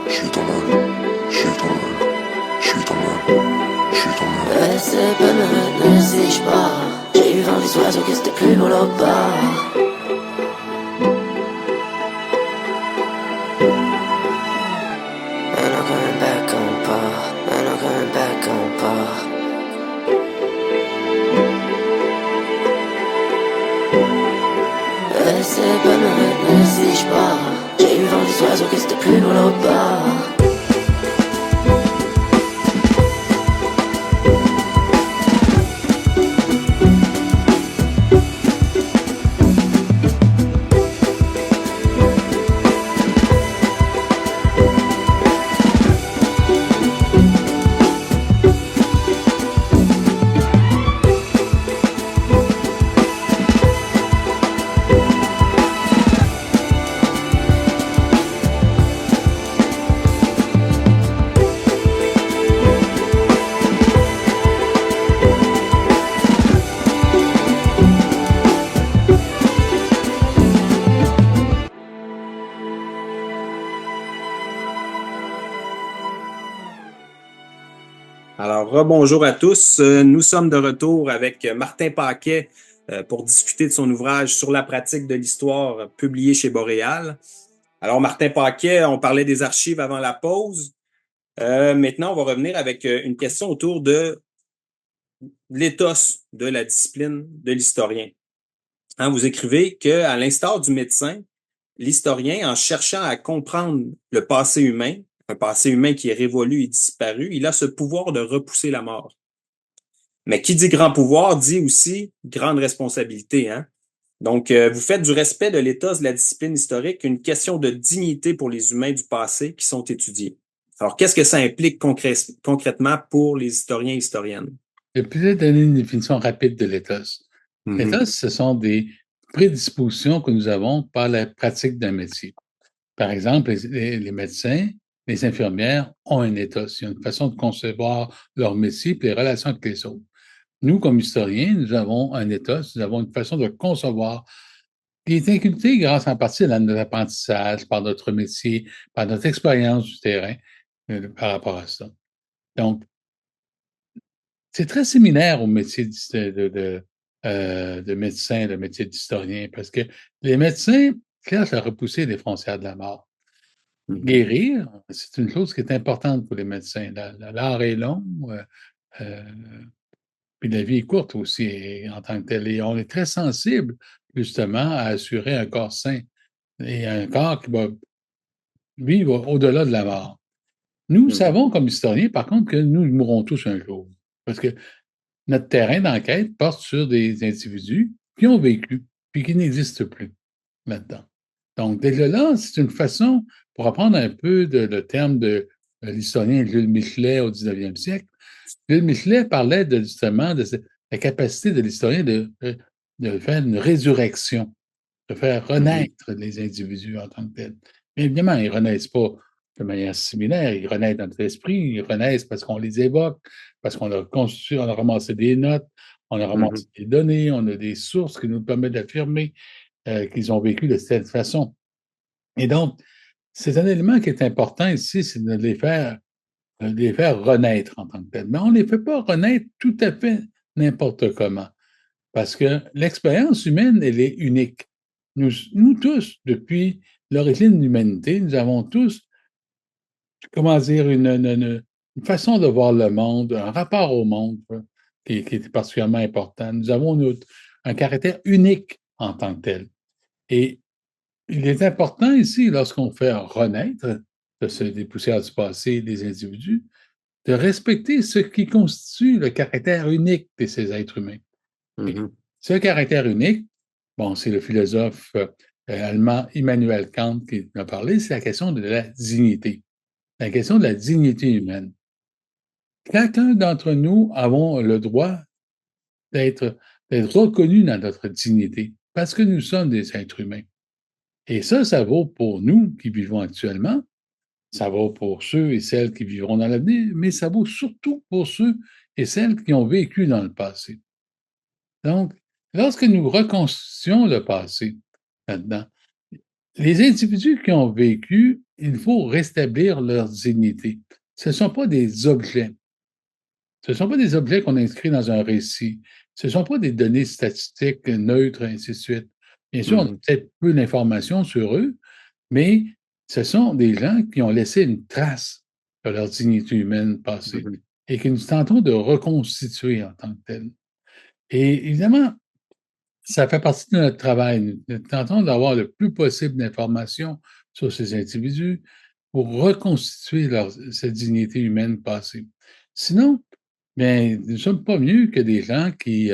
J'suis ton homme, j'suis ton homme, j'suis ton homme, j'suis ton homme. Essaie pas de me retenir si je pars. J'ai eu vent des oiseaux qui c'était plus pour l'autre bord. Maintenant coming back on part. Maintenant coming back on part. Essaie pas de me retenir si je pars. J'ai eu vent des oiseaux qui c'était plus pour l'autre bord. Alors, rebonjour à tous. Nous sommes de retour avec Martin Paquet pour discuter de son ouvrage Sur la pratique de l'histoire, publié chez Boréal. Alors, Martin Paquet, on parlait des archives avant la pause. Maintenant, on va revenir avec une question autour de l'éthos de la discipline de l'historien. Hein, vous écrivez qu'à l'instar du médecin, l'historien, en cherchant à comprendre le passé humain, un passé humain qui est révolu et disparu, il a ce pouvoir de repousser la mort. Mais qui dit grand pouvoir dit aussi grande responsabilité. Hein? Donc, vous faites du respect de l'éthos de la discipline historique une question de dignité pour les humains du passé qui sont étudiés. Alors, qu'est-ce que ça implique concrètement pour les historiens et historiennes? Je vais peut-être donner une définition rapide de l'éthos. L'éthos, ce sont des prédispositions que nous avons par la pratique d'un métier. Par exemple, les médecins, les infirmières ont un éthos. Il y a une façon de concevoir leur métier et les relations avec les autres. Nous, comme historiens, nous avons un éthos, nous avons une façon de concevoir qui est inculquée grâce en partie à notre apprentissage, par notre métier, par notre expérience du terrain par rapport à ça. Donc, c'est très similaire au métier de médecin, le métier d'historien, parce que les médecins cherchent à repousser les frontières de la mort. Guérir, c'est une chose qui est importante pour les médecins. L'art est long, puis la vie est courte aussi en tant que telle. Et on est très sensible, justement, à assurer un corps sain et un corps qui va vivre au-delà de la mort. Nous savons, comme historiens, par contre, que nous mourrons tous un jour. Parce que notre terrain d'enquête porte sur des individus qui ont vécu, puis qui n'existent plus maintenant. Donc, déjà là, c'est une façon, pour reprendre un peu le terme de l'historien Jules Michelet au 19e siècle, Jules Michelet parlait justement de la capacité de l'historien de faire une résurrection, de faire renaître les individus en tant que tels. Mais évidemment, ils ne renaissent pas de manière similaire, ils renaissent dans notre esprit, ils renaissent parce qu'on les évoque, parce qu'on a constitué, on a ramassé des notes, on a ramassé des données, on a des sources qui nous permettent d'affirmer qu'ils ont vécu de cette façon. Et donc, c'est un élément qui est important ici, c'est de les faire renaître en tant que tels. Mais on ne les fait pas renaître tout à fait n'importe comment. Parce que l'expérience humaine, elle est unique. Nous tous, depuis l'origine de l'humanité, nous avons tous, comment dire, une façon de voir le monde, un rapport au monde qui est particulièrement important. Nous avons un caractère unique en tant que tel. Et il est important ici, lorsqu'on fait renaître des poussières du passé des individus, de respecter ce qui constitue le caractère unique de ces êtres humains. Ce caractère unique, bon, c'est le philosophe allemand Immanuel Kant qui en a parlé, c'est la question de la dignité. La question de la dignité humaine. Chacun d'entre nous avons le droit d'être reconnus dans notre dignité parce que nous sommes des êtres humains. Et ça vaut pour nous qui vivons actuellement, ça vaut pour ceux et celles qui vivront dans l'avenir, mais ça vaut surtout pour ceux et celles qui ont vécu dans le passé. Donc, lorsque nous reconstituons le passé là-dedans, les individus qui ont vécu, il faut rétablir leur dignité. Ce ne sont pas des objets. Ce ne sont pas des objets qu'on inscrit dans un récit. Ce ne sont pas des données statistiques neutres, et ainsi de suite. Bien sûr, on a peut-être peu d'informations sur eux, mais ce sont des gens qui ont laissé une trace de leur dignité humaine passée et que nous tentons de reconstituer en tant que tel. Et évidemment, ça fait partie de notre travail. Nous tentons d'avoir le plus possible d'informations sur ces individus pour reconstituer cette dignité humaine passée. Sinon, bien, nous ne sommes pas mieux que des gens qui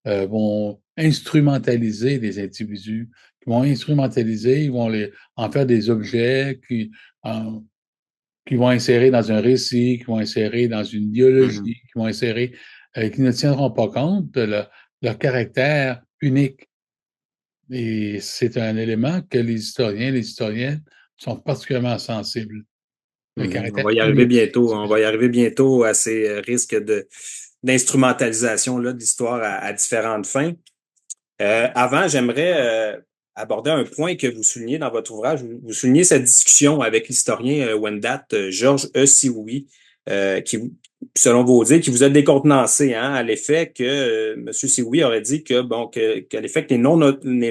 vont instrumentaliser les individus, qui vont instrumentaliser, ils vont en faire des objets qui vont insérer dans un récit, qui vont insérer dans une idéologie, qui vont insérer, qui ne tiendront pas compte de leur caractère unique. Et c'est un élément que les historiens, les historiennes sont particulièrement sensibles. On va y arriver bientôt. On va y arriver bientôt à ces risques d'instrumentalisation de l'histoire à différentes fins. Avant, j'aimerais aborder un point que vous soulignez dans votre ouvrage. Vous soulignez cette discussion avec l'historien Wendat Georges E. Sioui, selon vos dires, qui vous a décontenancé, hein, à l'effet que M. Sioui aurait dit qu'à l'effet que les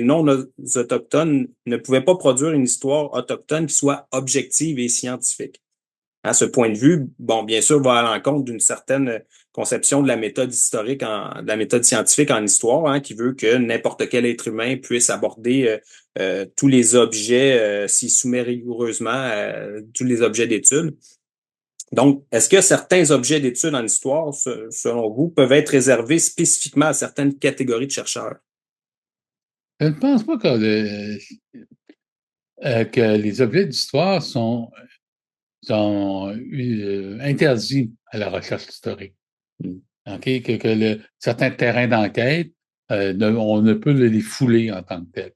non-autochtones ne pouvaient pas produire une histoire autochtone qui soit objective et scientifique. Hein, ce point de vue, bon, bien sûr, va à l'encontre d'une certaine conception de la méthode historique, de la méthode scientifique en histoire, hein, qui veut que n'importe quel être humain puisse aborder tous les objets, s'y soumet rigoureusement tous les objets d'étude. Donc, est-ce que certains objets d'étude en histoire, selon vous, peuvent être réservés spécifiquement à certaines catégories de chercheurs? Je ne pense pas que les objets d'histoire sont interdits à la recherche historique. Okay? Que certains terrains d'enquête, on ne peut les fouler en tant que tels.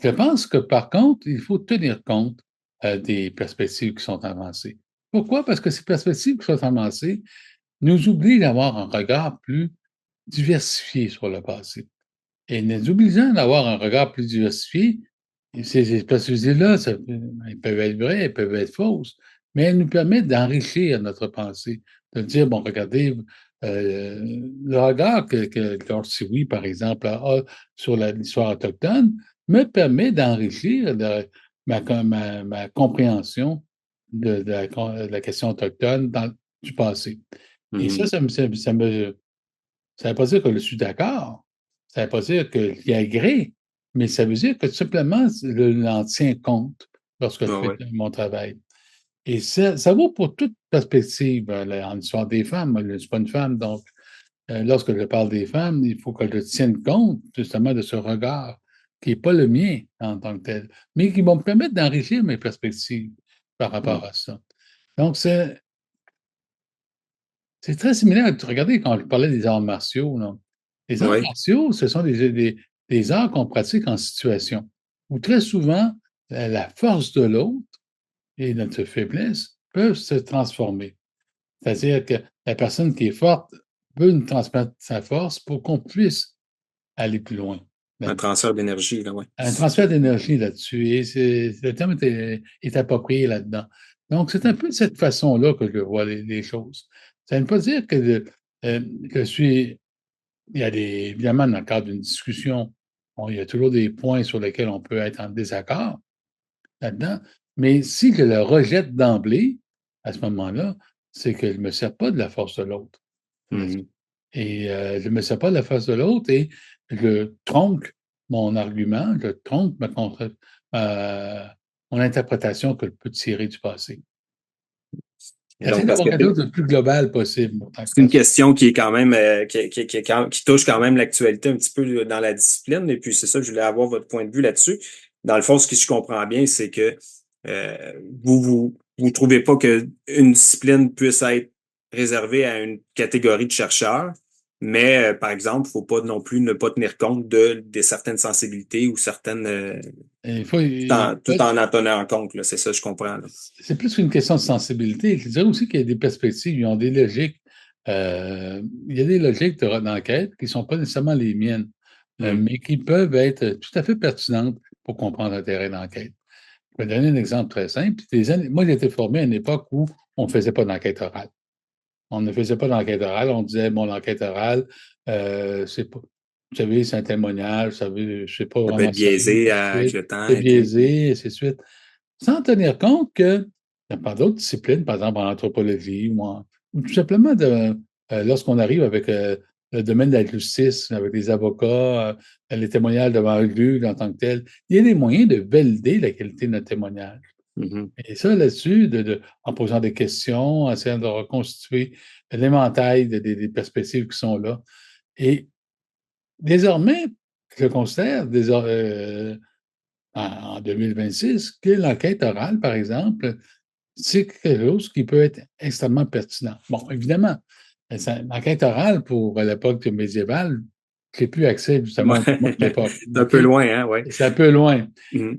Je pense que, par contre, il faut tenir compte des perspectives qui sont avancées. Pourquoi? Parce que ces perspectives qui sont avancées nous obligent d'avoir un regard plus diversifié sur le passé. Et nous obligeant d'avoir un regard plus diversifié, ces perspectives-là, elles peuvent être vraies, elles peuvent être fausses, mais elles nous permettent d'enrichir notre pensée, de dire, bon, regardez, le regard que Lord Sioui, par exemple, a sur l'histoire autochtone me permet d'enrichir ma compréhension de la question autochtone du passé. Et ça ne veut pas dire que je suis d'accord, ça ne veut pas dire qu'il y a gré, mais ça veut dire que tout simplement, l'en tient compte lorsque je fais mon travail. Et ça vaut pour toute perspective en histoire des femmes. Je ne suis pas une femme, donc lorsque je parle des femmes, il faut que je tienne compte justement de ce regard qui n'est pas le mien en tant que tel, mais qui va me permettre d'enrichir mes perspectives par rapport à ça. Donc, c'est très similaire. Regardez, quand je parlais des arts martiaux, là. Les arts martiaux, ce sont des arts qu'on pratique en situation où très souvent, la force de l'autre et notre faiblesse peuvent se transformer. C'est-à-dire que la personne qui est forte peut nous transmettre sa force pour qu'on puisse aller plus loin. Un transfert d'énergie, là, oui. Un transfert d'énergie là-dessus. Et le terme est approprié là-dedans. Donc, c'est un peu de cette façon-là que je vois les choses. Ça ne veut pas dire que je suis. Il y a évidemment, dans le cadre d'une discussion, il y a toujours des points sur lesquels on peut être en désaccord là-dedans. Mais si je le rejette d'emblée, à ce moment-là, c'est que je ne me sers pas de la force de l'autre. Et je ne me sers pas de la force de l'autre et je tronque mon argument, je tronque mon interprétation que je peux tirer du passé. J'essaie d'avoir quelque chose de plus global possible. C'est une question qui est quand même qui touche quand même l'actualité un petit peu dans la discipline. Et puis c'est ça, je voulais avoir votre point de vue là-dessus. Dans le fond, ce que je comprends bien, c'est que vous trouvez pas qu'une discipline puisse être réservée à une catégorie de chercheurs, mais par exemple, il ne faut pas non plus ne pas tenir compte de certaines sensibilités ou certaines tout en tenant compte, là, c'est ça, je comprends. Là. C'est plus qu'une question de sensibilité. Je dirais aussi qu'il y a des perspectives, ils ont des logiques. Il y a des logiques d'enquête qui ne sont pas nécessairement les miennes, mais qui peuvent être tout à fait pertinentes pour comprendre un terrain d'enquête. Je vais donner un exemple très simple. Moi, j'ai été formé à une époque où on ne faisait pas d'enquête orale. On ne faisait pas d'enquête orale. On disait, bon, l'enquête orale, c'est pas. Vous savez, c'est un témoignage, vous savez, je sais pas vraiment. Ça peut être biaisé avec le temps. C'est biaisé, et ainsi de suite. Sans tenir compte que, dans d'autres disciplines, par exemple en anthropologie, ou tout simplement lorsqu'on arrive avec le domaine de la justice, avec les avocats, les témoignages devant un juge en tant que tel, il y a des moyens de valider la qualité de notre témoignage. Et ça, là-dessus, en posant des questions, en essayant de reconstituer l'éventail des perspectives qui sont là. Et désormais, je considère en 2026 que l'enquête orale, par exemple, c'est quelque chose qui peut être extrêmement pertinent. Bon, évidemment, l'enquête orale pour l'époque médiévale, je n'ai plus accès justement à l'époque. C'est un peu loin, hein, oui. C'est un peu loin.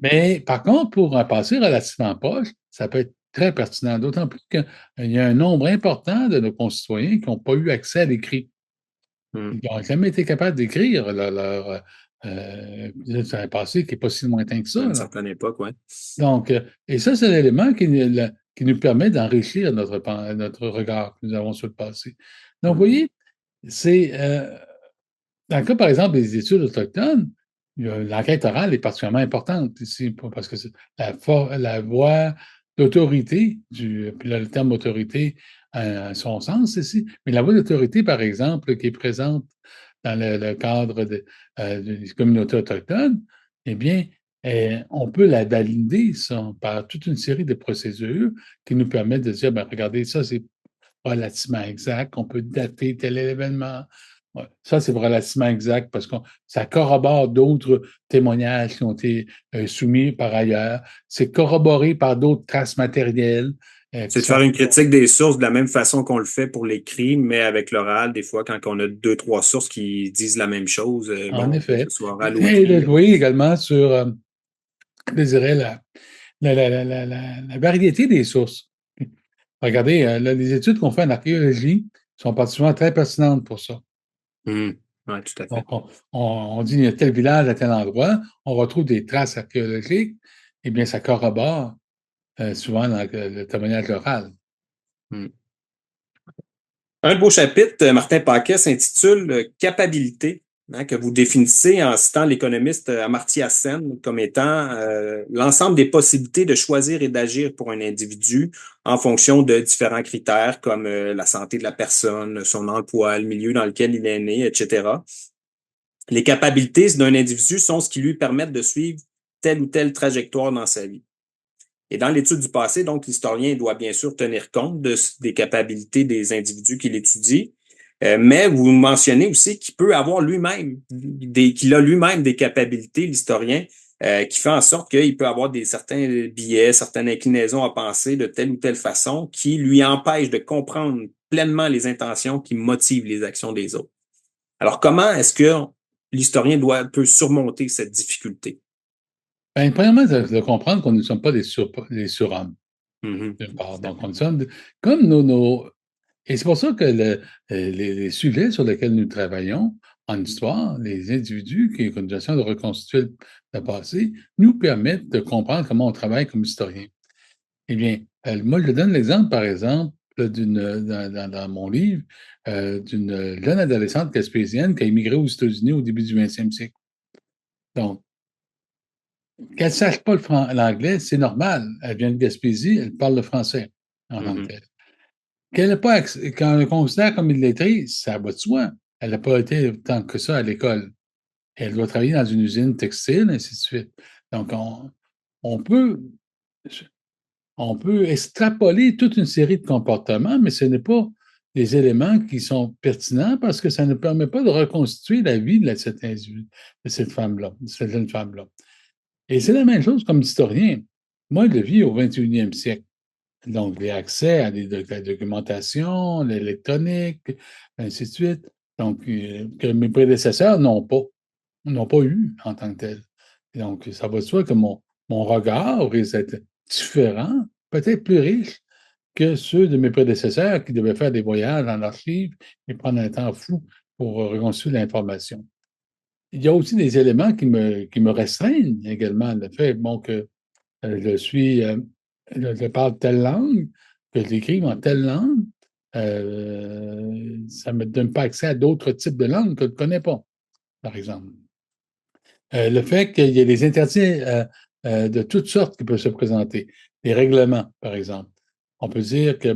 Mais par contre, pour un passé relativement proche, ça peut être très pertinent, d'autant plus qu'il y a un nombre important de nos concitoyens qui n'ont pas eu accès à l'écrit. Ils n'ont jamais été capables d'écrire c'est un passé qui n'est pas si lointain que ça. À une certaine époque, oui. Donc, et ça, c'est l'élément qui qui nous permet d'enrichir notre regard que nous avons sur le passé. Donc, vous voyez, c'est dans le cas, par exemple, des études autochtones, l'enquête orale est particulièrement importante ici, parce que c'est la voix d'autorité, puis là, le terme autorité a son sens ici, mais la voix d'autorité, par exemple, qui est présente dans le cadre des communautés autochtones, eh bien, on peut la valider ça, par toute une série de procédures qui nous permettent de dire, ben, regardez, ça, c'est relativement exact, on peut dater tel événement. Ouais. Ça, c'est relativement exact parce que ça corrobore d'autres témoignages qui ont été soumis par ailleurs. C'est corroboré par d'autres traces matérielles. C'est de faire une critique des sources de la même façon qu'on le fait pour l'écrit, mais avec l'oral, des fois, quand on a 2, 3 sources qui disent la même chose, En effet. que ce soit oral ou Et écrit. oui, également sur, je dirais, la variété des sources. Regardez, les études qu'on fait en archéologie sont particulièrement très pertinentes pour ça. Oui, tout à fait. Donc, on dit il y a tel village à tel endroit, on retrouve des traces archéologiques, eh bien, ça corrobore souvent le témoignage oral. Un beau chapitre, Martin Paquet, s'intitule Capabilité, que vous définissez en citant l'économiste Amartya Sen comme étant l'ensemble des possibilités de choisir et d'agir pour un individu en fonction de différents critères comme la santé de la personne, son emploi, le milieu dans lequel il est né, etc. Les capacités d'un individu sont ce qui lui permettent de suivre telle ou telle trajectoire dans sa vie. Et dans l'étude du passé, donc, l'historien doit bien sûr tenir compte des capacités des individus qu'il étudie, mais vous mentionnez aussi qu'il peut avoir lui-même, qu'il a lui-même des capacités, l'historien, qui fait en sorte qu'il peut avoir certains biais, certaines inclinaisons à penser de telle ou telle façon qui lui empêchent de comprendre pleinement les intentions qui motivent les actions des autres. Alors, comment est-ce que l'historien peut surmonter cette difficulté? Ben, premièrement, de comprendre qu'on ne sommes pas des surhommes. Donc, on sommes comme et c'est pour ça que les sujets sur lesquels nous travaillons en histoire, les individus qui ont une gestion de reconstituer le passé, nous permettent de comprendre comment on travaille comme historien. Eh bien, moi, je donne l'exemple, par exemple, dans mon livre, d'une jeune adolescente gaspésienne qui a immigré aux États-Unis au début du 20e siècle. Donc, qu'elle ne sache pas l'anglais, c'est normal. Elle vient de Gaspésie, elle parle le français en tant que telle. Qu'elle n'a pas quand on la considère comme illettrée, ça va de soi. Elle n'a pas été tant que ça à l'école. Elle doit travailler dans une usine textile, ainsi de suite. Donc, on peut extrapoler toute une série de comportements, mais ce n'est pas des éléments qui sont pertinents parce que ça ne permet pas de reconstituer la vie de cette femme-là, de cette jeune femme-là. Et c'est la même chose comme historien. Moi, je vis au 21e siècle. Donc, j'ai accès à la documentation, l'électronique, ainsi de suite. Donc, que mes prédécesseurs n'ont pas eu en tant que tel. Et donc, ça va de soi que mon regard risque d'être différent, peut-être plus riche que ceux de mes prédécesseurs qui devaient faire des voyages en archives et prendre un temps fou pour reconstruire l'information. Il y a aussi des éléments qui me restreignent également. Le fait que je parle telle langue, que je l'écrive en telle langue, ça ne me donne pas accès à d'autres types de langues que je ne connais pas, par exemple. Le fait qu'il y ait des interdits de toutes sortes qui peuvent se présenter. Les règlements, par exemple. On peut dire que,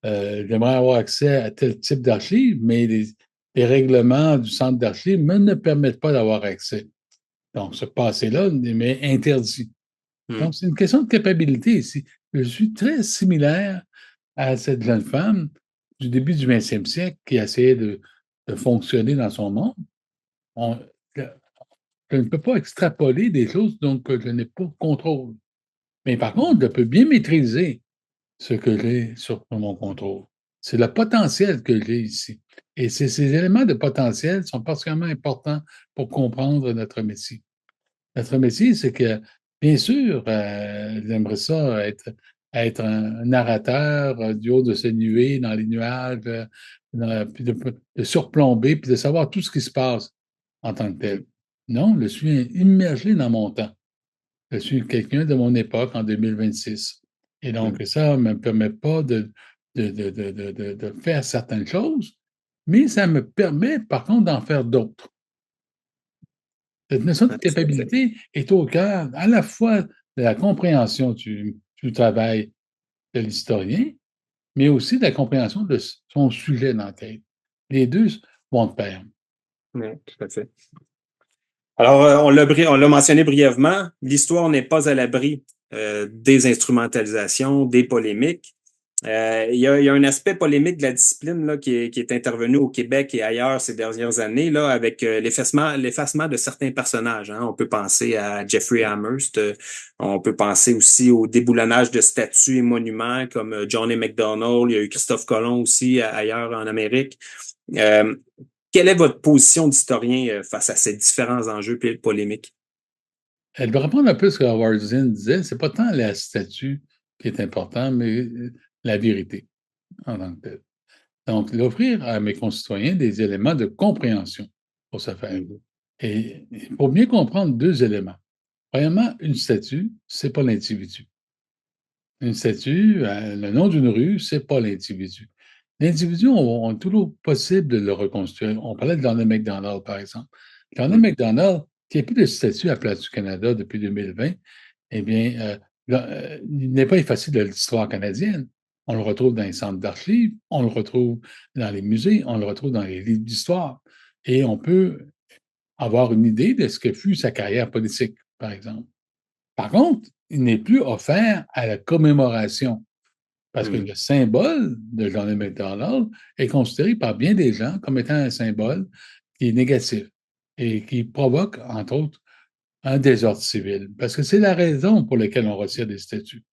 j'aimerais avoir accès à tel type d'archives, mais les règlements du centre d'archives ne permettent pas d'avoir accès. Donc, ce passé-là m'est interdit. Donc, c'est une question de capacité ici. Je suis très similaire à cette jeune femme du début du 20e siècle qui essayait de fonctionner dans son monde. Je ne peux pas extrapoler des choses dont je n'ai pas contrôle. Mais par contre, je peux bien maîtriser ce que j'ai sur mon contrôle. C'est le potentiel que j'ai ici. Et ces éléments de potentiel sont particulièrement importants pour comprendre notre métier. Notre métier, c'est que, bien sûr, j'aimerais ça être un narrateur du haut de ces nuées, dans les nuages, puis de surplomber, puis de savoir tout ce qui se passe en tant que tel. Non, je suis immergé dans mon temps. Je suis quelqu'un de mon époque en 2026. Et donc, ça ne me permet pas de faire certaines choses, mais ça me permet, par contre, d'en faire d'autres. Cette notion de capacité est au cœur à la fois de la compréhension du travail de l'historien, mais aussi de la compréhension de son sujet d'enquête. Les deux vont de pair. Oui, tout à fait. Alors, on l'a mentionné brièvement, l'histoire n'est pas à l'abri des instrumentalisations, des polémiques. Il y a un aspect polémique de la discipline là, qui est intervenu au Québec et ailleurs ces dernières années là, avec l'effacement de certains personnages. Hein. On peut penser à Jeffrey Amherst, on peut penser aussi au déboulonnage de statues et monuments comme John A. Macdonald, il y a eu Christophe Colomb aussi ailleurs en Amérique. Quelle est votre position d'historien face à ces différents enjeux polémiques? Elle va répondre un peu à ce que Howard Zinn disait, c'est pas tant la statue qui est importante, mais la vérité en tant que telle. Donc, l'offrir à mes concitoyens des éléments de compréhension pour se faire. Et pour bien comprendre deux éléments. Premièrement, une statue, c'est pas l'individu. Une statue, le nom d'une rue, c'est pas l'individu. L'individu, on est toujours possible de le reconstruire. On parlait de John A. Macdonald, par exemple. John A. Macdonald, qui n'a plus de statut à Place du Canada depuis 2020, eh bien, il n'est pas effacé de l'histoire canadienne. On le retrouve dans les centres d'archives, on le retrouve dans les musées, on le retrouve dans les livres d'histoire. Et on peut avoir une idée de ce que fut sa carrière politique, par exemple. Par contre, il n'est plus offert à la commémoration parce que le symbole de John A. Macdonald est considéré par bien des gens comme étant un symbole qui est négatif et qui provoque, entre autres, un désordre civil. Parce que c'est la raison pour laquelle on retire des statuts.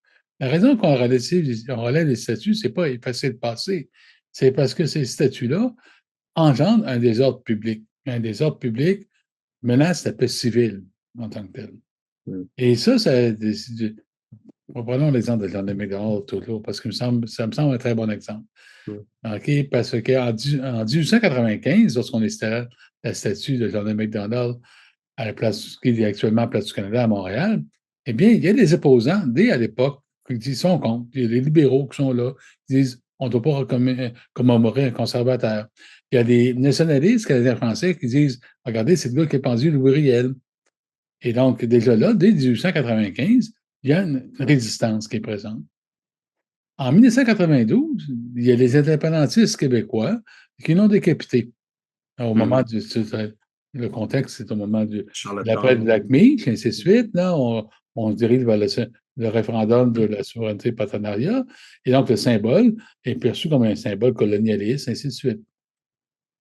La raison qu'on relève des statuts, c'est pas effacer le passé. C'est parce que ces statuts-là engendrent un désordre public. Un désordre public menace la paix civile en tant que tel. Et ça prenons l'exemple de John A. Macdonald toujours, parce que ça me semble un très bon exemple. OK? Parce qu'en 1895, lorsqu'on installe la statue de John A. Macdonald à la place, qui est actuellement à la Place du Canada à Montréal, eh bien, il y a des opposants, dès à l'époque, qui sont contre. Il y a les libéraux qui sont là, qui disent on ne doit pas commémorer un conservateur. Il y a des nationalistes canadiens-français qui disent regardez, c'est le gars qui a pendu Louis Riel. Et donc, déjà là, dès 1895, il y a une résistance qui est présente. En 1992, il y a les indépendantistes québécois qui l'ont décapité. Au moment du. Le contexte, c'est au moment de l'après de Lac-Meech, et ainsi de suite. Là, on se dirige vers le référendum de la souveraineté partenariat. Et donc, le symbole est perçu comme un symbole colonialiste, ainsi de suite.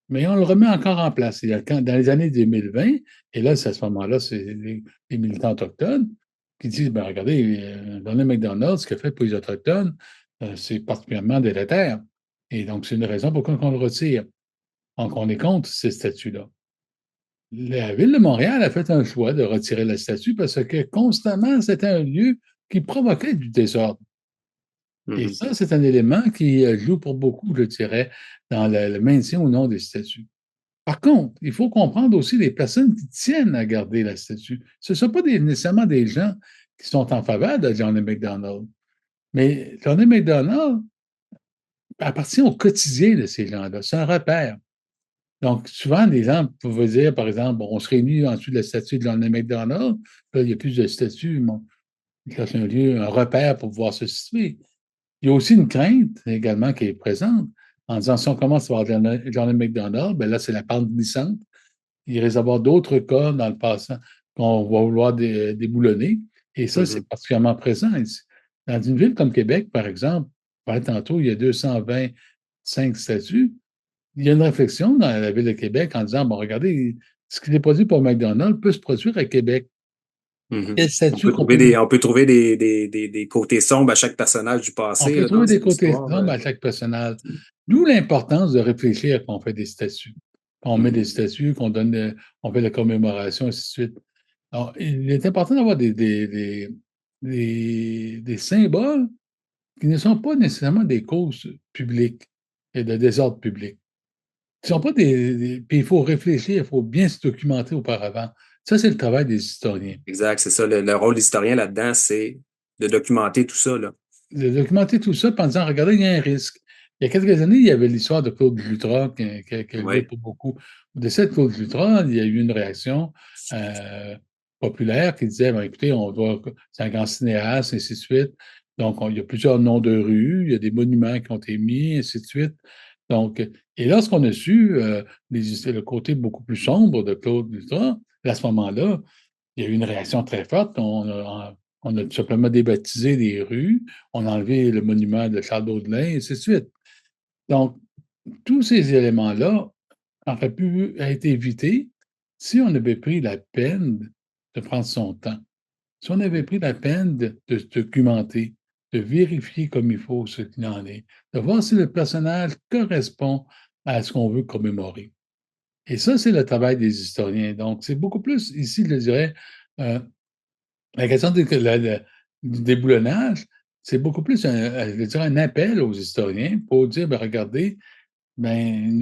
Mais on le remet encore en place. Dans les années 2020, et là, à ce moment-là, c'est les militants autochtones qui disent, ben regardez, John A. Macdonald, ce qu'il a fait pour les Autochtones, c'est particulièrement délétère. Et donc, c'est une raison pour qu'on le retire. Donc, on est contre ces statuts-là. La Ville de Montréal a fait un choix de retirer la statue parce que constamment, c'était un lieu qui provoquait du désordre. Et ça, c'est un élément qui joue pour beaucoup, je dirais, dans le maintien ou non des statues. Par contre, il faut comprendre aussi les personnes qui tiennent à garder la statue. Ce ne sont pas nécessairement des gens qui sont en faveur de John A. Macdonald. Mais John A. Macdonald appartient au quotidien de ces gens-là. C'est un repère. Donc, souvent, les gens peuvent dire, par exemple, bon, on se réunit en dessous de la statue de John A. Macdonald. Là, il y a plus de statues. Bon, c'est un lieu, un repère pour pouvoir se situer. Il y a aussi une crainte également qui est présente en disant si on commence à voir John A. Macdonald, ben là, c'est la pente glissante. Il risque d'avoir d'autres cas dans le passé qu'on va vouloir déboulonner. Et ça, c'est particulièrement présent ici. Dans une ville comme Québec, par exemple, tantôt, il y a 225 statues. Il y a une réflexion dans la ville de Québec en disant, bon, regardez, ce qui s'est produit pour McDonald's peut se produire à Québec. Quel statut on peut trouver des côtés sombres à chaque personnage du passé. On peut trouver des côtés sombres à chaque personnage. D'où l'importance de réfléchir quand on fait des statuts. Quand on met des statuts, on fait la commémoration, ainsi de suite. Alors, il est important d'avoir des symboles qui ne sont pas nécessairement des causes publiques et de désordre public. Qui sont pas puis il faut réfléchir, il faut bien se documenter auparavant. Ça, c'est le travail des historiens. Exact, c'est ça. Le rôle des historiens là-dedans, c'est de documenter tout ça, là. de documenter tout ça en disant, regardez, il y a un risque. Il y a quelques années, il y avait l'histoire de Claude Luttra qui a levé Oui. pour beaucoup. De cette Claude Luttra, il y a eu une réaction populaire qui disait, ben, écoutez, c'est un grand cinéaste, ainsi de suite. Donc, il y a plusieurs noms de rues, il y a des monuments qui ont été mis, ainsi de suite. Donc, et lorsqu'on a su le côté beaucoup plus sombre de Claude Luttra, à ce moment-là, il y a eu une réaction très forte. On a tout simplement débaptisé des rues, on a enlevé le monument de Charles Baudelaire, et ainsi de suite. Donc, tous ces éléments-là auraient pu être évités si on avait pris la peine de prendre son temps. Si on avait pris la peine de se documenter, de vérifier comme il faut ce qu'il en est, de voir si le personnage correspond à ce qu'on veut commémorer. Et ça, c'est le travail des historiens. Donc, c'est beaucoup plus, ici, je dirais, la question du déboulonnage, c'est beaucoup plus, je veux dire, un appel aux historiens pour dire, ben, regardez, ben,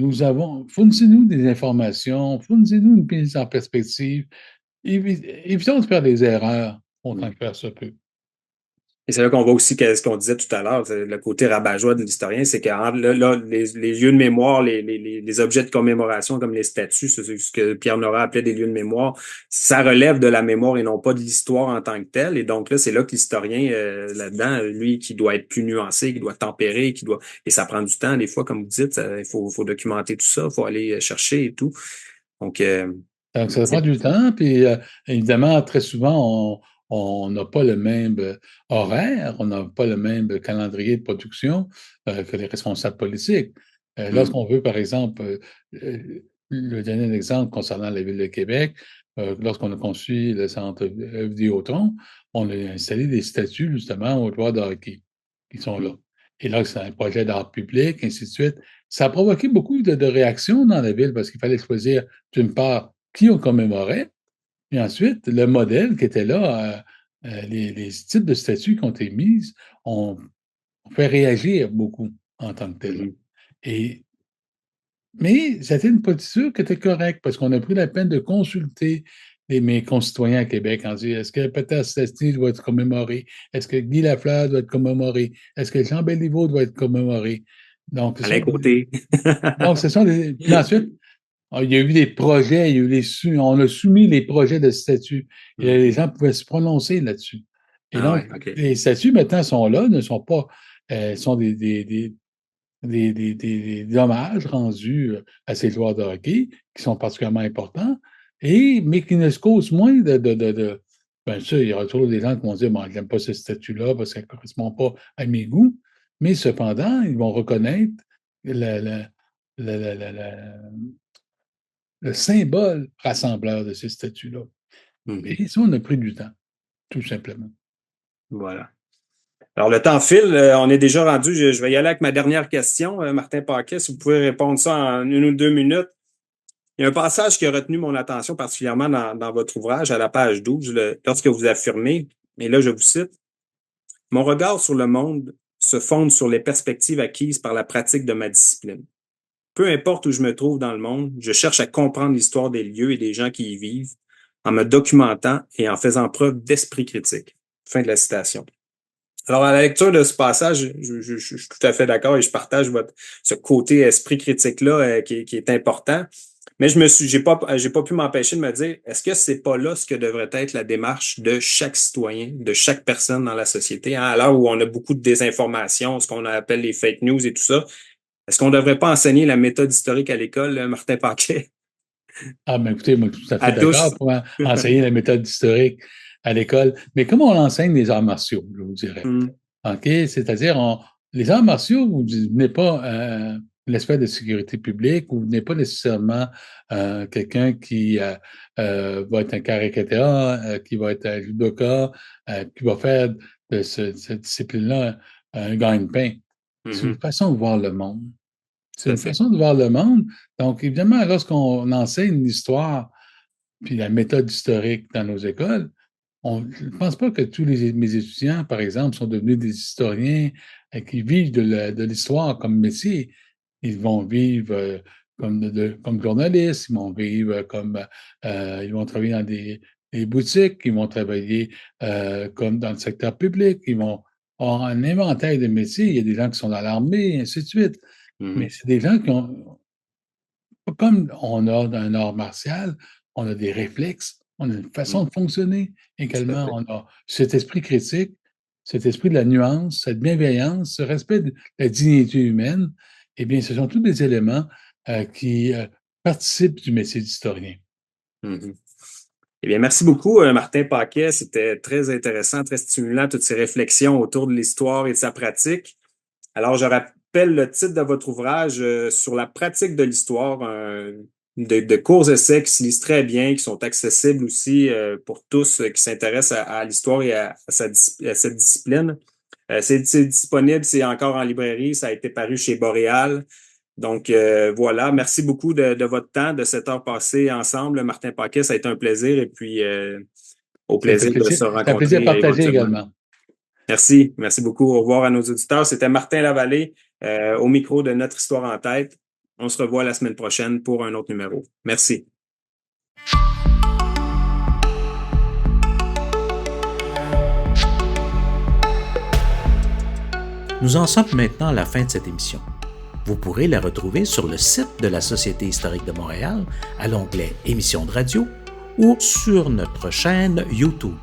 fournissez-nous des informations, fournissez-nous une mise en perspective, évitons de faire des erreurs autant que faire se peut. Et c'est là qu'on voit aussi ce qu'on disait tout à l'heure, le côté rabat-joie de l'historien, c'est que là, les lieux de mémoire, les objets de commémoration comme les statues, ce que Pierre Nora appelait des lieux de mémoire, ça relève de la mémoire et non pas de l'histoire en tant que telle. Et donc là, c'est là que l'historien, là-dedans, lui, qui doit être plus nuancé, qui doit tempérer, et ça prend du temps, des fois, comme vous dites, il faut documenter tout ça, il faut aller chercher et tout. Donc, Donc, ça prend du temps, puis évidemment, très souvent, on n'a pas le même horaire, on n'a pas le même calendrier de production que les responsables politiques. Lorsqu'on veut, par exemple, le donner un exemple concernant la Ville de Québec, lorsqu'on a conçu le centre Vidéotron, on a installé des statues, justement, aux joueurs de hockey qui sont là. Et là, c'est un projet d'art public, ainsi de suite. Ça a provoqué beaucoup de réactions dans la ville parce qu'il fallait choisir, d'une part, qui on commémorait, et ensuite, le modèle qui était là, les types de statuts qui ont été mises, ont fait réagir beaucoup en tant que tel. Mais c'était une posture qui était correcte parce qu'on a pris la peine de consulter mes concitoyens à Québec en disant est-ce que Peter Stastny doit être commémoré? Est-ce que Guy Lafleur doit être commémoré? Est-ce que Jean Béliveau doit être commémoré? Donc, Alain Côté. Donc, ce sont des. Puis ensuite, il y a eu des projets, on a soumis les projets de statuts et les gens pouvaient se prononcer là-dessus. Et donc, okay. Les statuts maintenant sont là, ne sont pas, sont des hommages rendus à ces joueurs de hockey qui sont particulièrement importants, mais qui ne se causent moins bien sûr, il y aura toujours des gens qui vont dire, bon, je n'aime pas ce statut-là parce que ça ne correspond pas à mes goûts, mais cependant, ils vont reconnaître le symbole rassembleur de ces statuts-là. Et ça, on a pris du temps, tout simplement. Voilà. Alors, le temps file. On est déjà rendu. Je vais y aller avec ma dernière question. Martin Paquet, si vous pouvez répondre ça en 1 ou 2 minutes. Il y a un passage qui a retenu mon attention particulièrement dans votre ouvrage, à la page 12, lorsque vous affirmez, et là, je vous cite, « Mon regard sur le monde se fonde sur les perspectives acquises par la pratique de ma discipline. Peu importe où je me trouve dans le monde, je cherche à comprendre l'histoire des lieux et des gens qui y vivent en me documentant et en faisant preuve d'esprit critique. » Fin de la citation. Alors, à la lecture de ce passage, je suis tout à fait d'accord et je partage ce côté esprit critique-là qui est important. Mais j'ai pas pu m'empêcher de me dire, est-ce que c'est pas là ce que devrait être la démarche de chaque citoyen, de chaque personne dans la société, hein? À l'heure où on a beaucoup de désinformation, ce qu'on appelle les fake news et tout ça, est-ce qu'on ne devrait pas enseigner la méthode historique à l'école, Martin Paquet? Ah, ben écoutez, moi, tout à fait d'accord pour enseigner la méthode historique à l'école. Mais comment on enseigne les arts martiaux, je vous dirais? OK? C'est-à-dire, les arts martiaux, vous n'êtes pas l'aspect de sécurité publique, vous n'êtes pas nécessairement quelqu'un qui va être un karatéka, qui va être un judoka, qui va faire de cette discipline-là un gagne-pain. C'est une façon de voir le monde. C'est une façon de voir le monde. Donc, évidemment, lorsqu'on enseigne l'histoire puis la méthode historique dans nos écoles, je ne pense pas que tous mes étudiants, par exemple, sont devenus des historiens qui vivent de l'histoire comme métier. Ils vont vivre comme journalistes, ils vont vivre ils vont travailler dans des boutiques, ils vont travailler comme dans le secteur public, ont un inventaire de métiers. Il y a des gens qui sont dans l'armée, et ainsi de suite. Mais c'est des gens qui ont, comme on a un art martial, on a des réflexes, on a une façon de fonctionner également. On a cet esprit critique, cet esprit de la nuance, cette bienveillance, ce respect de la dignité humaine. Eh bien, ce sont tous des éléments qui participent du métier d'historien. Eh bien, merci beaucoup, Martin Paquet. C'était très intéressant, très stimulant, toutes ces réflexions autour de l'histoire et de sa pratique. Alors, je rappelle le titre de votre ouvrage sur la pratique de l'histoire, de courts essais qui se lisent très bien, qui sont accessibles aussi pour tous qui s'intéressent à l'histoire et à cette discipline. C'est disponible, c'est encore en librairie, ça a été paru chez Boréal. Donc, voilà, merci beaucoup de votre temps, de cette heure passée ensemble. Martin Paquet, ça a été un plaisir et puis au plaisir de se rencontrer. C'est un plaisir partagé également. Merci beaucoup. Au revoir à nos auditeurs. C'était Martin Lavallée au micro de Notre Histoire en tête. On se revoit la semaine prochaine pour un autre numéro. Merci. Nous en sommes maintenant à la fin de cette émission. Vous pourrez la retrouver sur le site de la Société historique de Montréal, à l'onglet Émissions de radio ou sur notre chaîne YouTube.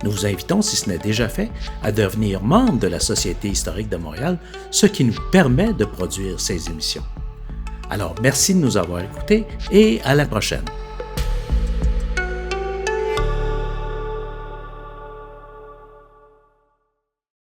Nous vous invitons, si ce n'est déjà fait, à devenir membre de la Société historique de Montréal, ce qui nous permet de produire ces émissions. Alors, merci de nous avoir écoutés et à la prochaine.